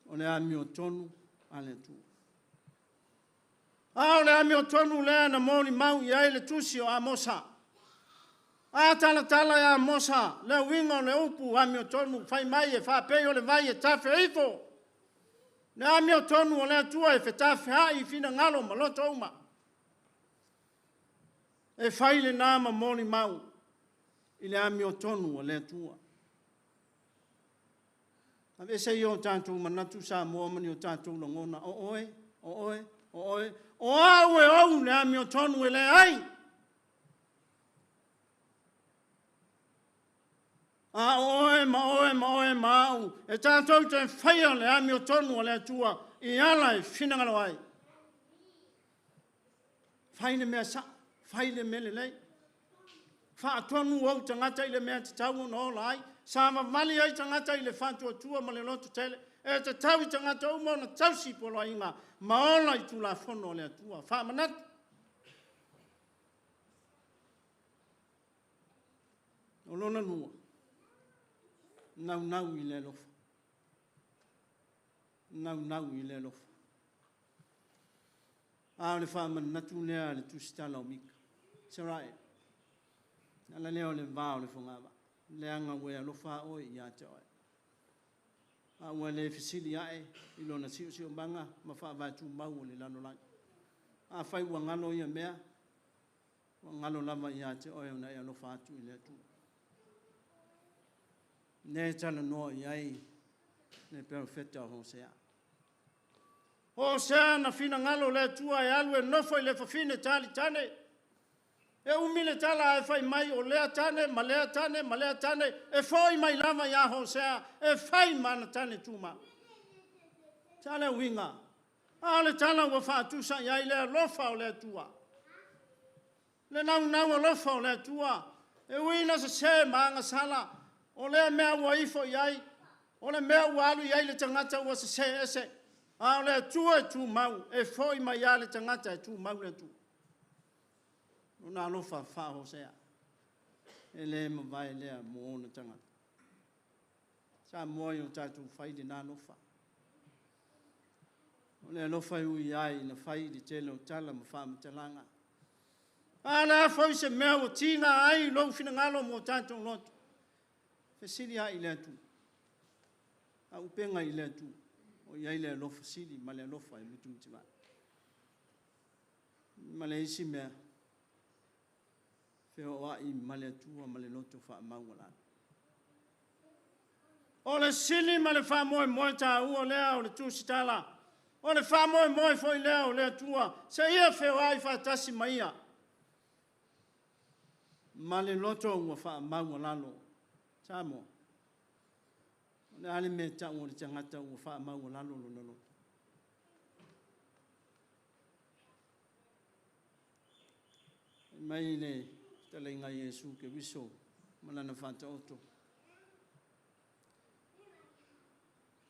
O le ami tonu a le tu. O le ami tonu le na moni mau ia le tusi o Amosa. A tala ya Amosa le wingo le upu ami tonu fai mai e fa pe o le vai e tafe ifo. Le ami tonu o le tua e fe tafe hai fina ngalo maloto uma. E fai le nama moni mau i le ami tonu o le tua. Ave se yo tanto manatu sa mo mani o tanto ngona o oe o awe o le ami tonu le ai. A oe ma o e tanto te fai le ami tonu le tua i ala e fina ngalo ai. Fai le mea sa, fai le mele lei. Fa tonu o tangata i le mea te tau no lai. Sa ma mali ai tangata i le fantua tua ma le loto tele. E te tau i tangata o mo na tau si polo inga. Ma ola i tu la fono le tua. Fa manat. O lona nua. Nau i le lofa. Nau i le lofa. A le fa manatu lea le tu stala o mika. Sarai. Ala leo le vao le fungava. Le anga wea lofa o i ate oe. A ua le fisili ae, ilo na siu siu banga, ma faa vatu mau o le lano lai. A fai ua ngalo ia mea, ua ngalo lava i ate oe una ea lofa atu i le atu. Ne tala no i ai, ne perfecta o Hosea. Hosea na fina ngalo le atua e alue nofo i le fafine tali tane. E umile tala e fai mai o lea tane, ma lea tane, e foi mai lava ya Hosea, e fai mana tane tuma. Tala winga. Ale tala wa fatusa ya ile lofa o le tua. Le nau o lofa o le tua. E wina se manga sala. O le mea wa ifo yai. O le mea wa alu yai le tangata wa se ese. A le tua e tu mau. E foi mai ya le tangata e tu mau le tu. Una lofa fa Hosea. E le ma vai lea mo ona tangata. Sa moi o tatu fai de na lofa. O le lofa ui ai na fai di tele o tala ma fa matalanga. Ana foi se mea o tina ai lo fina ngalo mo tatu lotu. Fesili ai le tu. A upenga i le tu. O iai le lofa sili ma le lofa i mutu mtima. Ma le isi mea. Feo ai ma le tua ma le loto fa maungalana. O le sili ma le fa moe ta ua lea o le tu sitala. O le fa moe foi lea o le tua. Se ia feo ai fa tasi maia. Ma le loto ua fa maungalano. Samo. O le ale me ta ua le tangata ua fa maungalano lo loto. Mai le tala inga Yesu ke wiso. Malana fanta oto.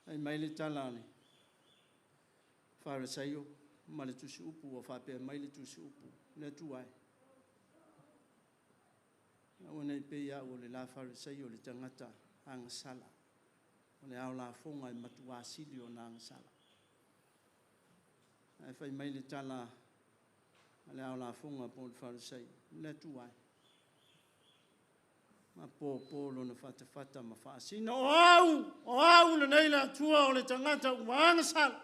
Ai mai le tala le. Farisaio, ma le tusi upu o whapea mai le tusi upu. Le tuai. Awa nei pe ia o le la farisaio le tangata hanga sala. O le au la fonga i matua asili o na hanga sala. Ai fai mai le tala le au la fonga po le farisaio. Le tuai. Ma po lo na fata ma fa sina o au le nei la tua o le tangata wanga sala.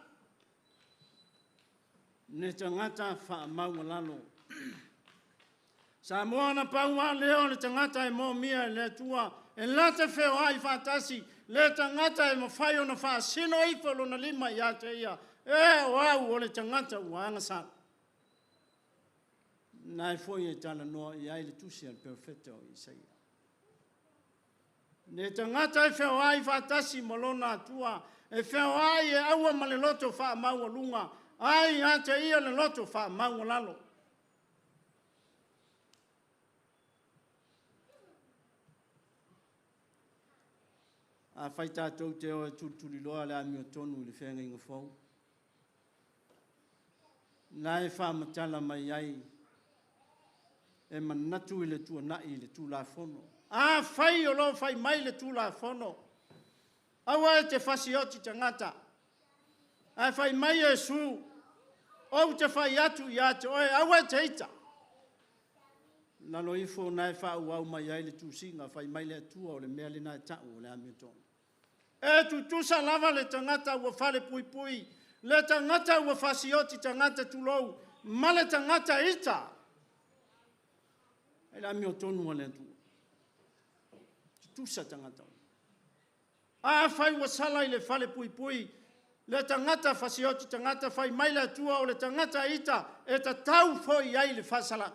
Ne tangata fa maungalano. Sa moana paua leo le tangata e mo mia le tua. E lata feo ai fatasi. Le tangata e mawhai o na fa sino ifo lo na lima ia te ia. E o le tangata wanga sala. Nai foi e tala noa i ai le tusi al perfecto o Isaia. Ne tangata e feo ai fatasi molona atua. E feo ai e aua ma le loto fa maua lunga. Ai ate ia le loto fa maua lalo. a whai tātou te o e tūturi loa le ami o tonu le whenga inga whau. Nā e whamatala mai ai e manatu i le tua nai le tū la whono. A whai o lo whai mai le tū la whono. Awa e te whasioti tangata. A whai mai e su. O te whai atu i ate oe. Awa e te ita. Nalo ifo na e whau au mai ai le tūsinga. Whai mai le atua o le mea le nai tau o le ami o tonu. E tu tusa lava le tangata ua whale pui pui. Le tangata ua whasioti tangata tulou. Ma le tangata ita. E le ami o tonu o le tu. Tusa tangata. A whai ua sala i le whale pui pui. Le tangata whasioti tangata whai mai le atua o le tangata ita. E ta tau foi ai le whasala.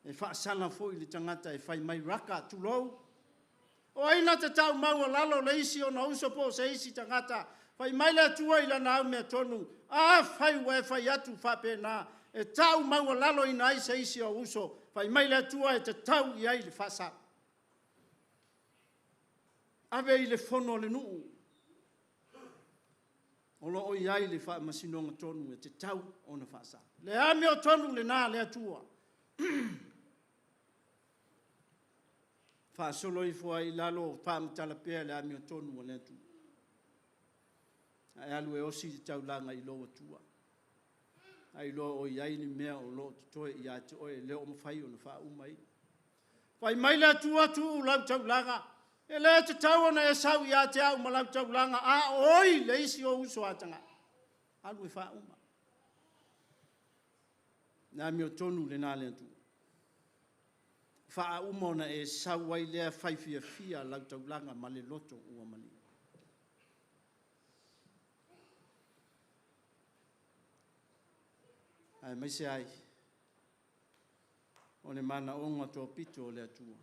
E whaasala foi le tangata e whai mai raka tulou. O aina te tau maua lalo le isi o na uso po se isi tangata. Whai mai le atua i lana au mea tonu. A whai ua e whai atu whape nā. E tau maua lalo i na se isi o uso. Whai mai le atua e te tau i ai le whasa. Ave i le whono le nuu. O lo o i ai le wha masinonga tonu e te tau o na whasa. Le ami o tonu le nā le atua. Fa solo i fua i lalo pa mtala pea le ami o tonu o le atu. Ai alu e osi i tau langa i lo atua. Ai lo o i aini mea o lo tutoe i ate oe leo mawhai o na wha umai. Whai mai le atua tu u lau tau langa. E le te tau ona e sau i ate au ma lau tau langa. A oi le isi o uso atanga. Alu e wha uma. Na ami o tonu le nā le atua. Wha umona e sauai lea whaifia fia lau tau langa ma le loto ua mani. Ai mai se ai. O le mana onga tō pito o le atua.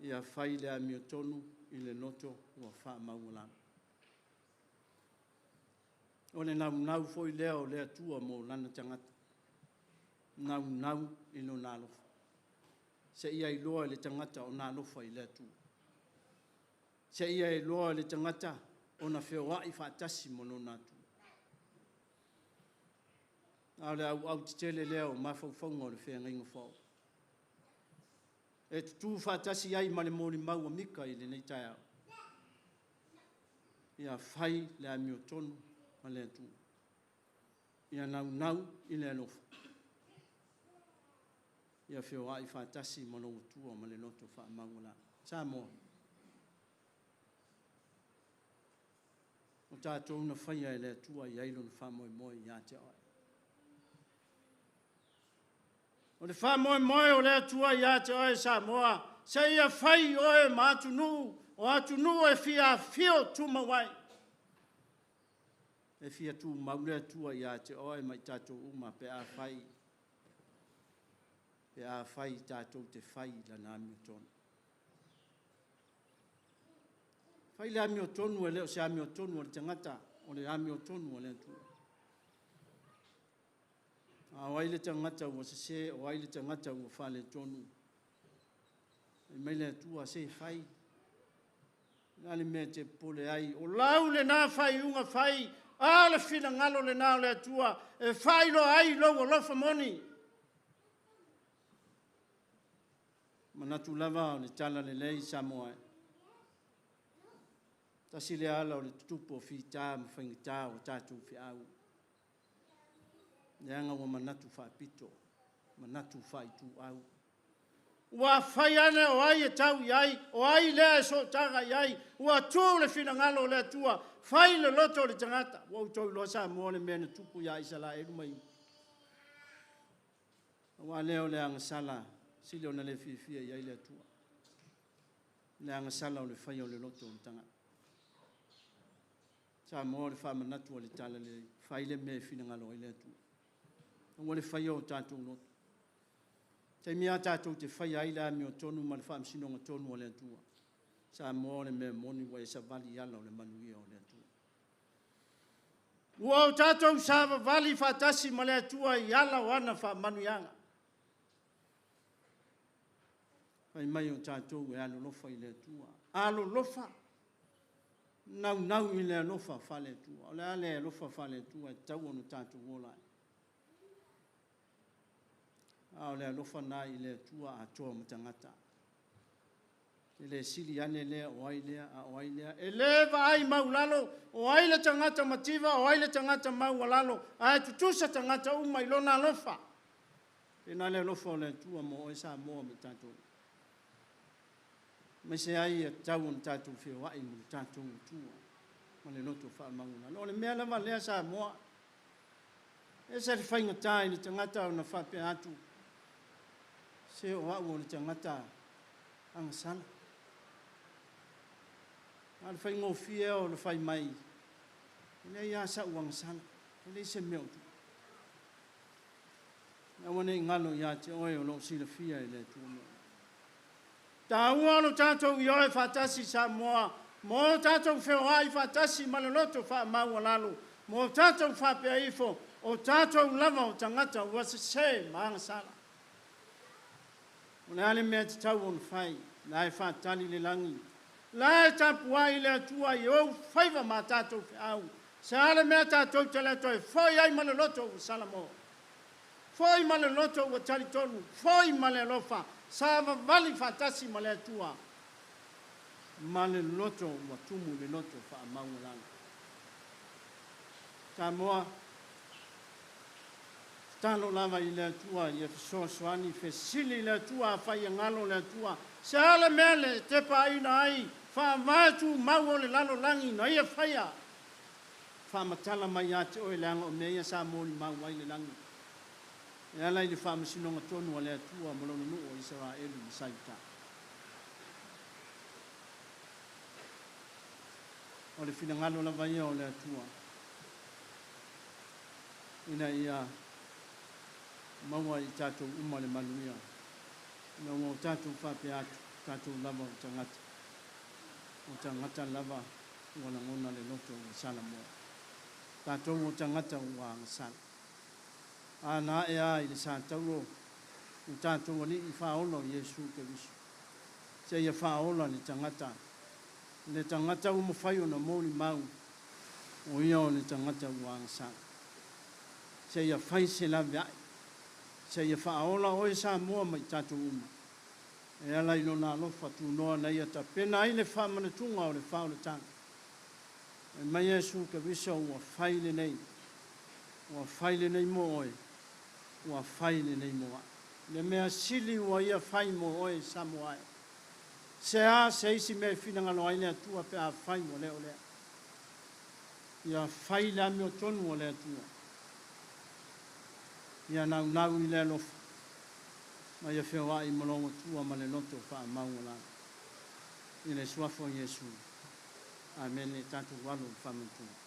Ia whai lea mi o tonu i le loto ua wha maulana. O le nau foi lea o le atua mo lana tangata. Nau i lo nalofa. Se ia i loa le tangata o nā lofa i le atu. Se ia i loa le tangata o na whewai whaatasi mono nātu. Nā le au titele leo mawhauwhaunga o le whea ngainga whao. E tutu whaatasi ai ma le mōni maua mika i le nei tai au. Ia whai le ami o tonu ma le atu. Ia nau i le alofa. Ia whio ai whaatasi mono utua ma le loto wha maungula. Sa mo. O tātou na whaia e le atua i ailo na wha moe i ate oi. O le wha moe o le atua i ate oi sa moa. Se ia whai oe ma atu nuu. O atu nuu e whio tuma wai. E whia tu maule atua i ate oi mai tātou uma pe a whai. Pe a whai tātou te whai la nā ami o tonu. Whai le ami o tonu e leo se ami o tonu o le tangata, o le ami o tonu o le atu. A wai le tangata ua se, o wai le tangata ua whale tonu. E mai le atua se whai. Nā le mea te pole ai, o lau le nā whai unga whai, a le whina ngalo le nā le atua, e whai lo ai lo o lofa moni. Manatu lava o le tala le lei Samoa. Tasi le ala o le tutupo fi tā ma whaingita o tātou fi au. Le anga wa manatu whaapito, manatu whaitu au. Ua whai ane o ai e tau iai, o ai lea e so taga iai, ua tū le whina ngalo le atua, whai le loto le tangata. Ua utau loa Samoa le mea na tupu iai sa la e rumai. Ua leo le anga sala, sili ona le fifia i aile atua. Le anga sala o le whai o le loto o le tanga. Sa mo le wha manatu o le tala le whai le mea whina ngalo i le atua. O le whai o tātou loto. Te mea tātou te whai aile ami o tonu ma le wha msinonga tonu o le atua. Sa mo le mea moni wa e sa vali ala o le manuia o le atua. Ua o tātou sa vali whatasi ma le atua i ala o ana wha manuianga. Pai mai o tātou e alo lofa i le tua. Alo lofa. Nau i le lofa whale tua. O le ale lofa whale tua e tau anu tātou wolai. O le lofa nai i le tua a toa matangata. E le sili ane lea o ai lea a o ai lea. E le va ai maulalo o ai le tangata mativa o ai le tangata maualalo. A e tutusa tangata uma i lona lofa. E na le lofa o le tua mo o e sa moa me tātou. Me se ai e tau on tātou whio wai mo tātou tua. Ma le loto wha maulalo. O le mea lava lea sa moa. E sa le whainga tai ni tangata o na whape atu. Se o au o le tangata ang sana. Al fai ngofia o le fai mai. Le ia sa uang sana. Le se meo tu. Na wane ngalo ia te oe o lo sila fia i le tu meo. Ta ua lo tātou i oe whatasi sa moa. Mo tātou whewha i whatasi maloloto wha maua lalo. Mo tātou whapea ifo. O tātou lava o tangata ua se maanga sala. O le ale mea te tau on whai. La e whatali le langi. La e tapua i le atua i au whaiva ma tātou whiau. Se ale mea tātou te le toi. Foi ai maloloto o salamo. Foi maloloto o talitonu. Foi malolofa. Sa vali fatasi ma le atua. Maloloto o tumu le loto wha maungulanga. Ta moa. Talo lava i le atua i e fisoasoani. Fesili le atua a whai ngalo le atua. Se ale mea le te pa ina ai. Fa matu mau le lalo langi na ia faia. Fa matala mai ate o le anga o mea sa moli mau ai le langi. E ala i le fa masinonga tonu a le atua malonu nu o Israeli i saita. O le finangalo la vai o le atua. Ina ia maua i tātou uma le manuia. Maua o tātou whape atu, tātou lava o tangata. O tangata lava wana ngona le loto o sala moa. Tātou o tangata o wanga sala. Ana e a i le sātauro o tātou ali i whaola o Yesu ke visu. Se ia whaola le tangata. Le tangata o mawhai o na mōni mau o ia o le tangata o wanga sala. Se ia whai se la viai. Se ia whaola o e sa moa mai tātou uma. E ala ilo nā lofa tu noa na ia ta pena ai le whamanatunga o le whaole tanga. E mai Yesu ka visa ua whaile nei. Ua whaile nei mo oe. Ua whaile nei mo ai. Le mea sili ua ia whai mo oe sa mo ai. Se a se isi mea whinangalo ai lea tua pe a whai mo leo lea. Ia whaile ame o tonu o lea tua. Ia nau i lea lofa. Ma ia whewha i malongo tua ma le loto wha maunga. I le suafo Yesu. Amen. E tātou walo whamantua.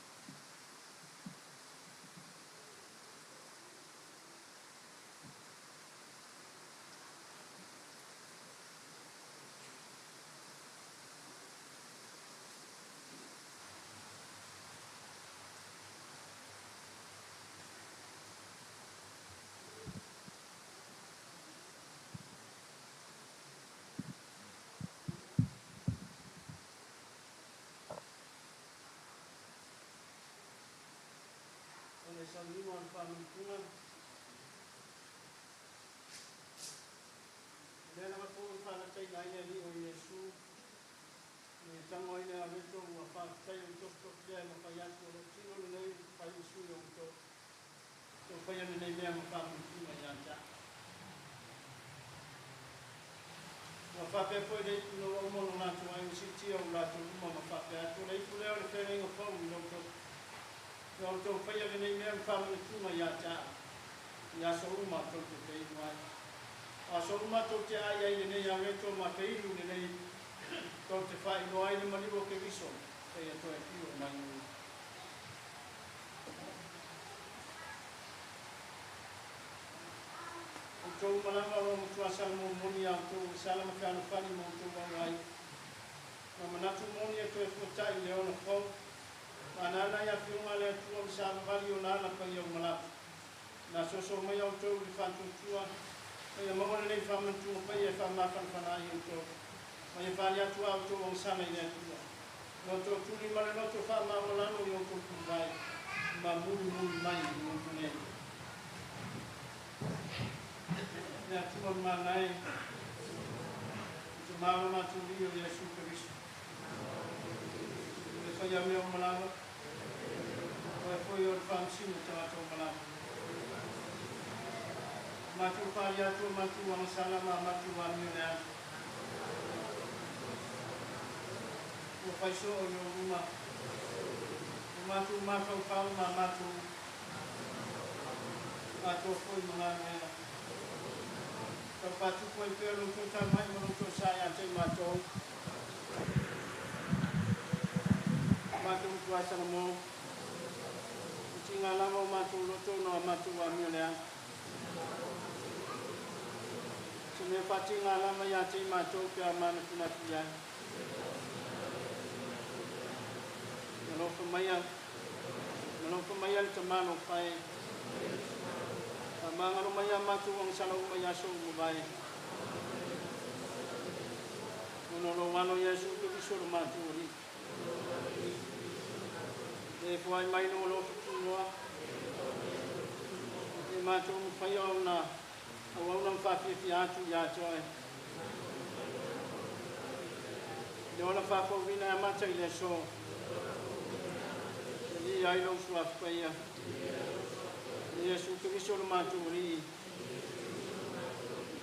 Sauniga Lotu. Nena mapu fana tai nai ni o Yesu. Ni tango ina ameto wa fa tai o to kia ma fa ya ko tino nei fa Yesu yo to. To fa ya nei mea ma fa mu ma ya ta. Wa fa pe foi dei no o mo na to ai si ti o la to ma fa pe to lei pu le o le fe ngo fa u no to. Yo to fai le nei mea fa le tuma ya ta. Ya so uma to te fai mai. A so uma to te ai ai nei ya me to ma fai lu nei to te fai no ai le mani bo ke viso. Fai to e pio mai. O to ma la ro mo to asal mo moni ya to sala ma ka no fani mo to ba ai. Ma mana to moni e to e fo tai le ona fo. Anana ya fiunga le tua sa vali ona la pa yo mala. Na so so mai au tau di fatu tua. Ia mawana nei whamantu o pai e whamawhanawhanai o tō. Mai e whani atu au tō o sana i nei tua. No tō tūri mare no tō whamawalano i o tō kūwai. Ma muli mai i o tō nei. Ia tua mangai. Tō mawa matu ri o Iesu Kirisu. E whai a mea o malawa. O e whai o te whamsinu te ato o malawa. Matu whari atu matu o masala ma matu o amio lea. O whaiso o yo ruma. O matu mafau pau ma matu. Matu o koi mga mea. Ka patu koi pēro ko ta mai mo ko sa ya te matu. Matu ko asa mo. Tinga lama matu loto no matu wa mi lea. Me pati ngala ya te matu pe amana tuna tia. Melo maya te mano pai. Amanga no maya matu ang sala maya so mubai. No wano Yesu ke biso matu ri. E foi mai no lo tuwa. E matu pai ona. Awang nang fafi atu ya joy. Yola fafo vina mata ile so. Ni ai lo swa paya. Yesu Kristo lo matu ri.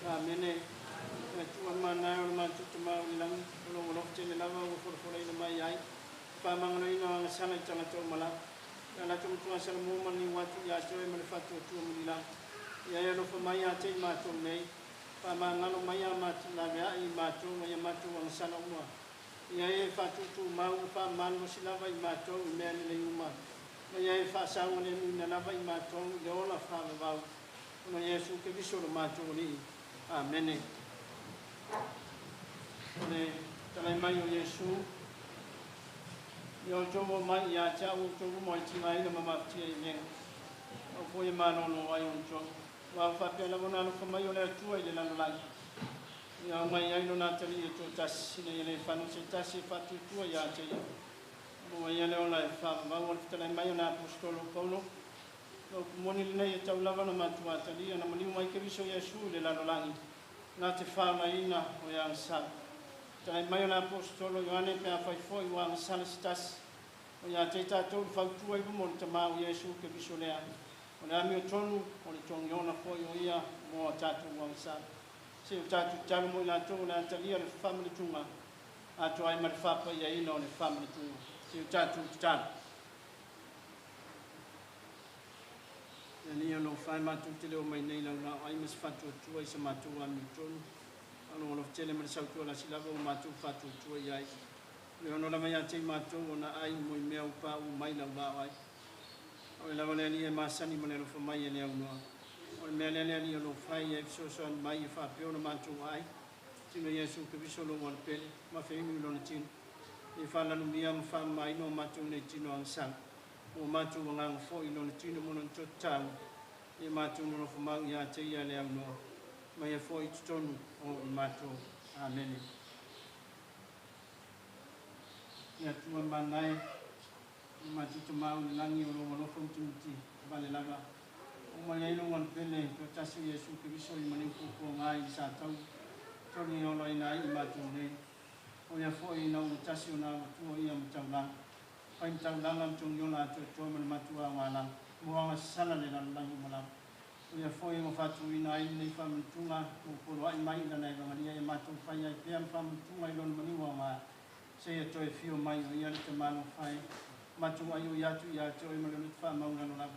Amene. Tu mana lo matu tuma ilang lo tele lava o for ina mai ai. Pa mangno ina sana tanga to mala. Ala tu asal mo mani watu ya joy me fatu tu mila. Ya no famaya te matu nei pa mangalo maya matu la ya I matu maya matu ang sana mo ya e fatu tu mau pa mango sila vai matu me le uma ya e fa sa ngone ni na vai matu yo la fa va no Yesu ke biso matu ni amen ne tala mai o Yesu yo jomo mai ya cha u tu mo ti mai na mama ti ne o foi mano no ai un jo wa fa pe la bona no fa yo le tu ile la la ya mai ai no na tali to tas ne le fa no se tas fa tu tu ya che mo ya le ola fa va won tala mai na apostolo paulo no moni le ta la va no ma tu tali na moni mai ke biso Yesu le la la na te fa mai na o ya sa tala mai na apostolo Ioane pe fa foi wa sa tas o ya te ta to fa tu ai mo te ma o Yesu ke biso le o le ami o tonu o le tonu yona foi o ia mo tatu wa sa se tatu tanu mo la tonu na talia le family tunga a to ai ma fa pa ia ino le family tunga se tatu tatu ni no fa ma tu te le o mai nei la na ai mas fa tu tu ai se ma tu wa mi tonu ano lo tele ma sa tu la sila o ma tu fa tu tu ia le ono la mai a te ma tu na ai mo me o pa o mai la va ai o la vale ni ma sani mo le fo mai le no o me le ni no fai e so so mai fa pe o ma tu ai tino Yesu ke biso lo wal pe ma fe mi lo tin e fa la no mia fa mai no ma tu ne tino ang sang o ma tu ngang fo i lo tino mo no tota e ma tu no fo ma ya te ya le no ma e fo i tonu o ma tu amen ya tu ma nai ma tu mau langi o lo fo ti vale lava o ma nei no ngan pele to tasu Yesu ke biso I mani ko ngai sa tau to ni o lo ina I ma tu nei o ya fo I no tasu na tu o ia mtau lang pai mtau lang am tu yo na to ma tu a ngala mo nga sala le lang mo lang o ya fo I mo fatu ina I nei fa mtunga ko lo ai mai na nei ngani ia ma tu fa ia pe am fa mtunga I lo mani wa ma se ia to e fio mai o ia te mano fai matu ayu ya tu ya to I mo le fa ma ngano la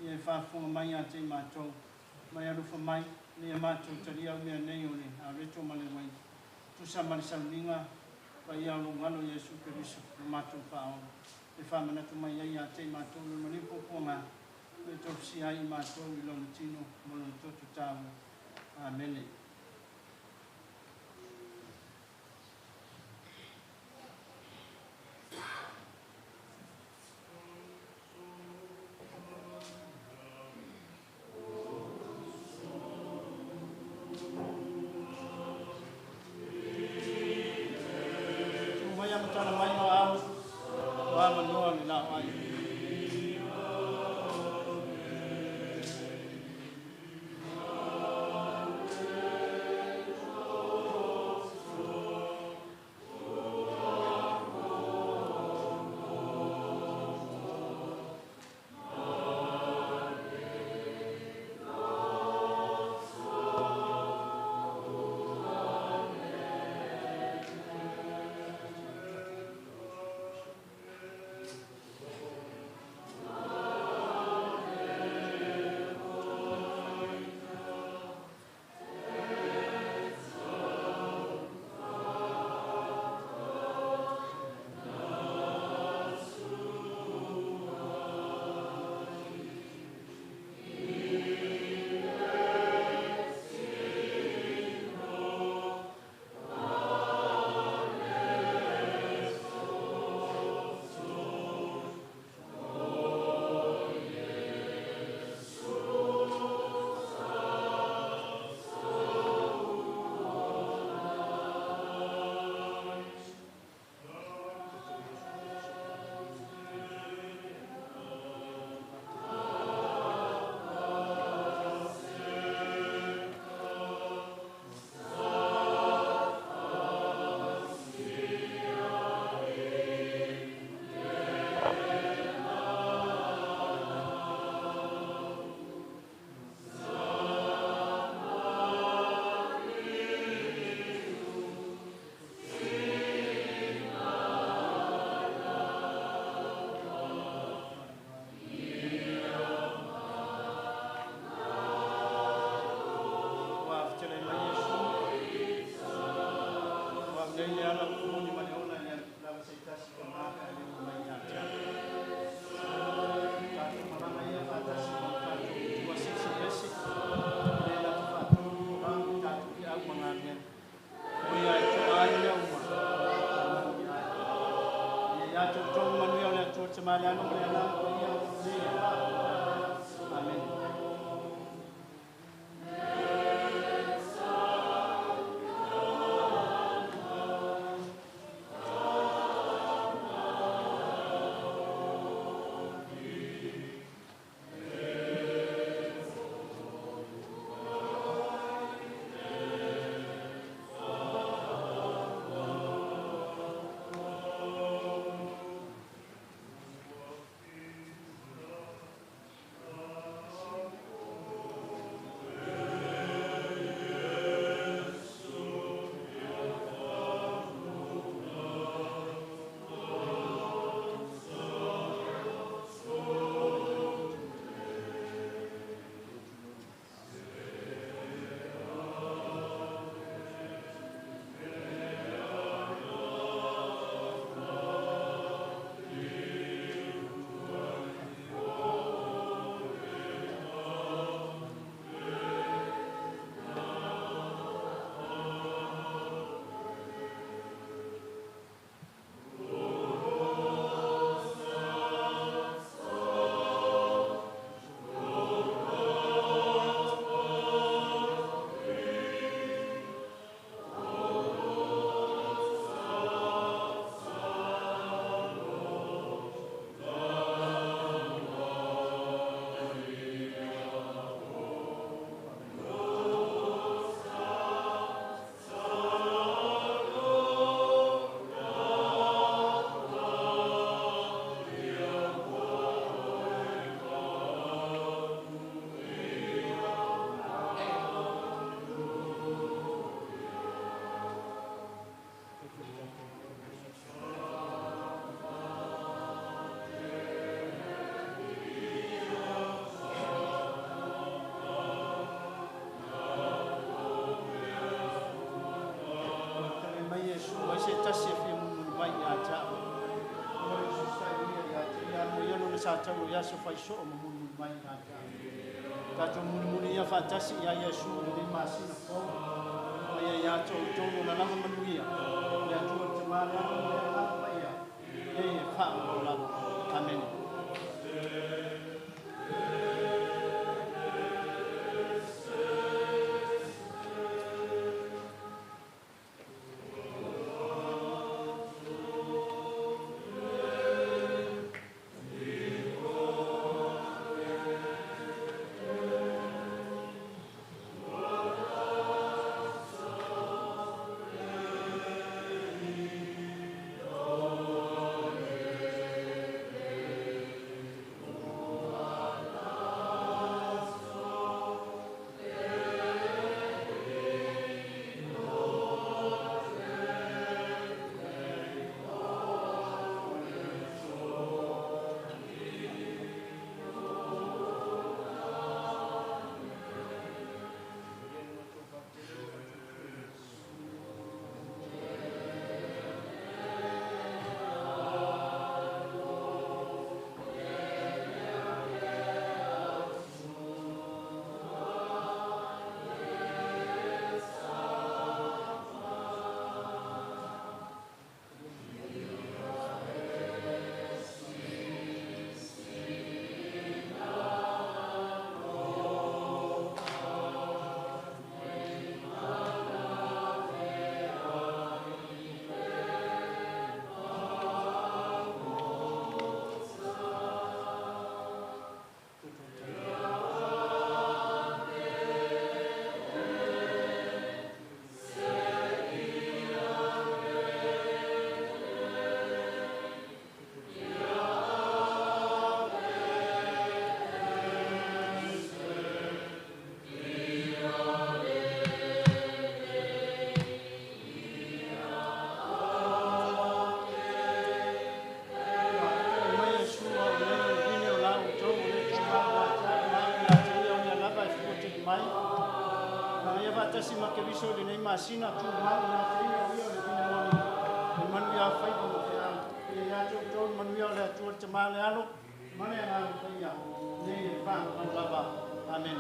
ia fa fo mai ya te ma to mai alu fa mai ni ma tu tali au me nei o ni a reto ma le mai tu sa ma Sauniga pa ia lo ngalo Yesu Kiristo ma tu fa o e fa mana tu mai ya te ma to lo ni po po nga e to si ai ma to I lo tino mo lo to tu ta amen manoa ni la ai. Taru ya so fai so mo mun mai na ta to mun ya fa tasi ya Yesu ni masi na ko ya to to na na mun ya ya to te ma na ya ya fa la amen. ia fatasi ma ke viso le nei masina tu ma na fina ia le fina moni le manu ia fai ko te a ia ia to manu ia le tu te male alo mane na fai ia nei fa lava amen.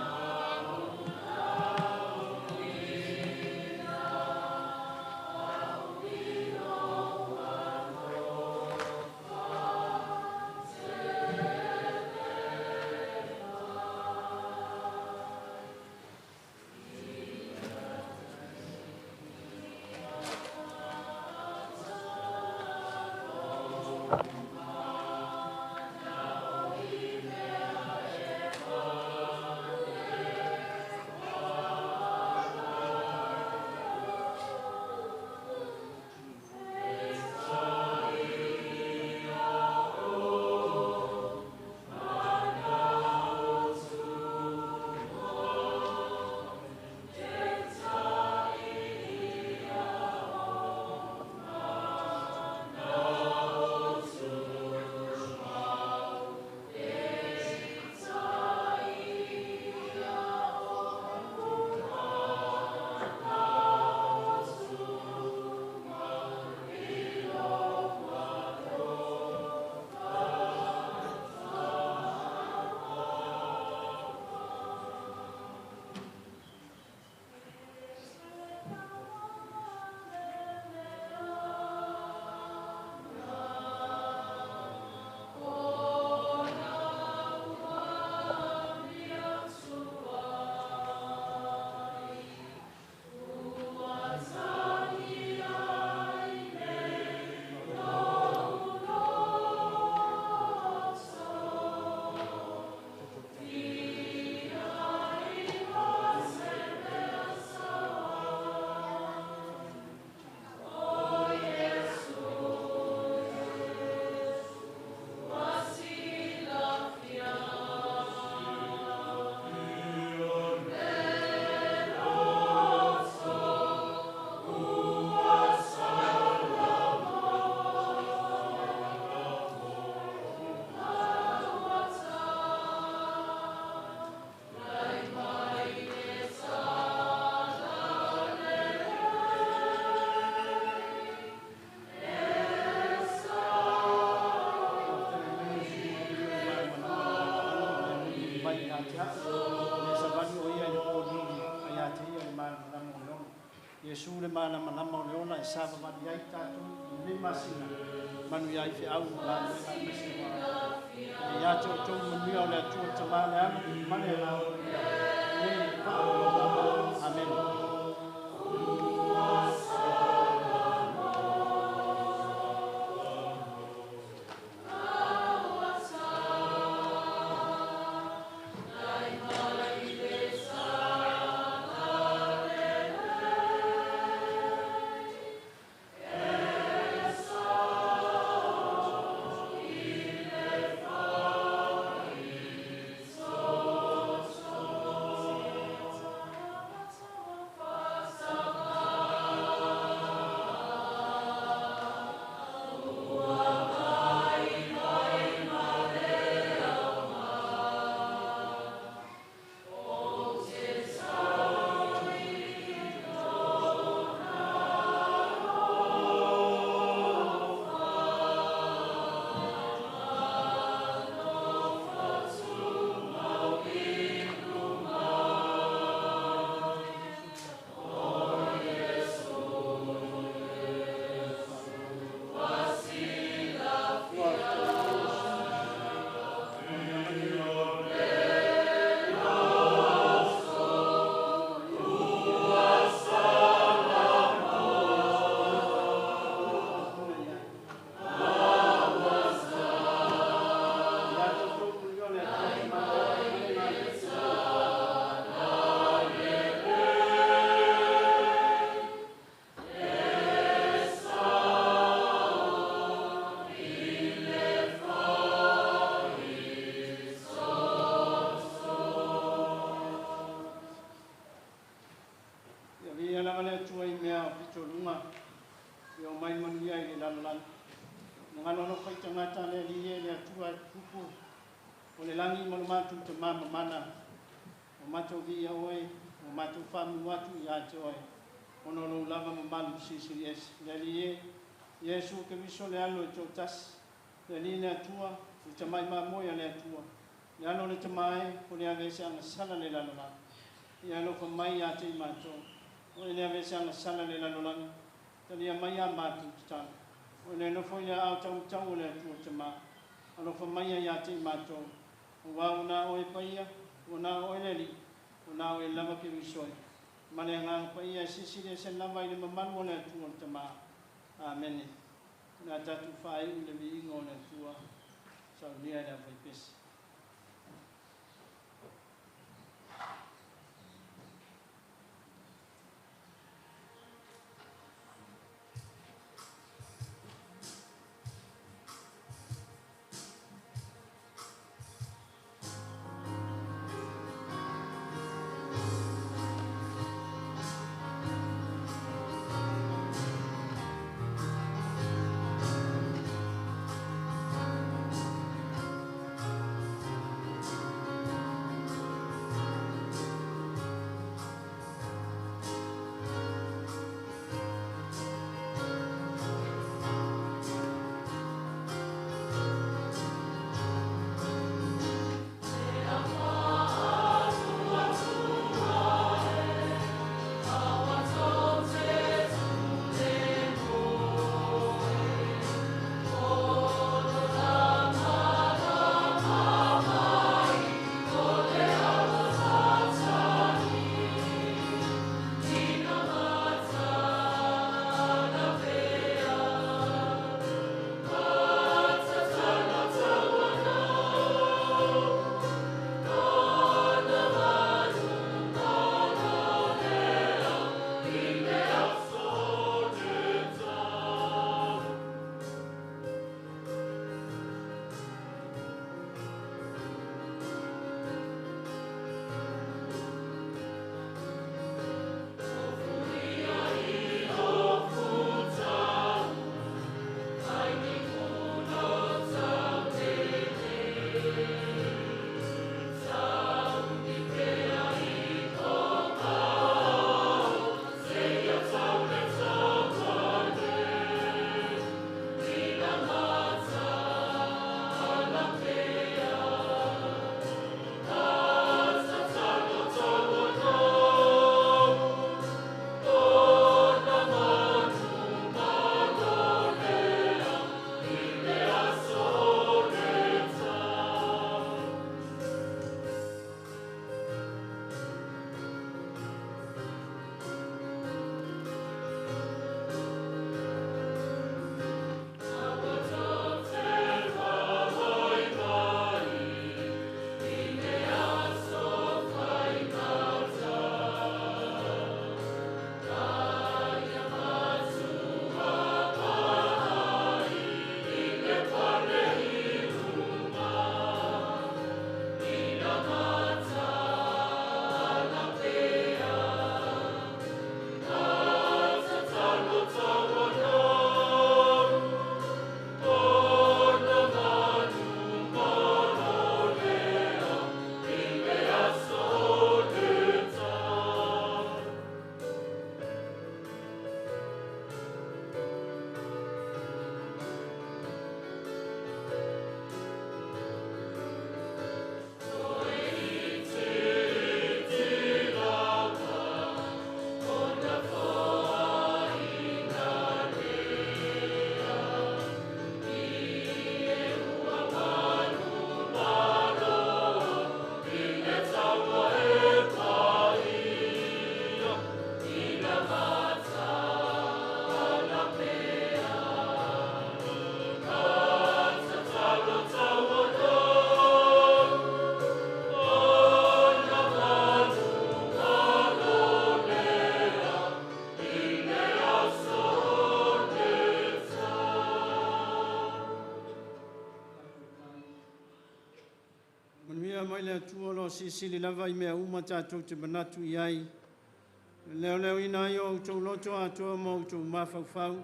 Yesu le mana mana mo le ona sa ba di ai ta tu ni masina manu ya fi au la ya to manu ya le tu te ma le mane la ni pa amen. tu famu watu ia joy ono lo lava mamalu sisi es le Yesu ke viso le alo chotas le lina tua te mai ma moya le tua le alo le mai ko le avesa na sala le lalo la ia lo ko mai ya te mato o le avesa na sala le lalo la te ia mai ya matu tana o le no fo ya au tau le tua te ma alo ko mai ya te mato wa una o e paia una o le li una o e lava ke viso mane nga paia sisi le sen lava ile mamalu le tua te ma amen na tatu fai le vi ngona tua Sauniga Lotu. le atua lo sisili lava I mea uma tātou te manatu I ai. Leo leo ina I o tau loto atua mo tau mawhauwhau.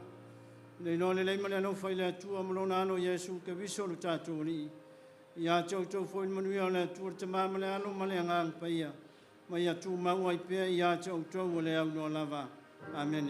Nei no le leima le alofa I le atua malona ano Yesu ke viso lo tātou ni. I a tau tau fwoi manuia le atua te mama le ano male angang paia. mai atu mau ai pea ia te o tau o le au no lava. Amen.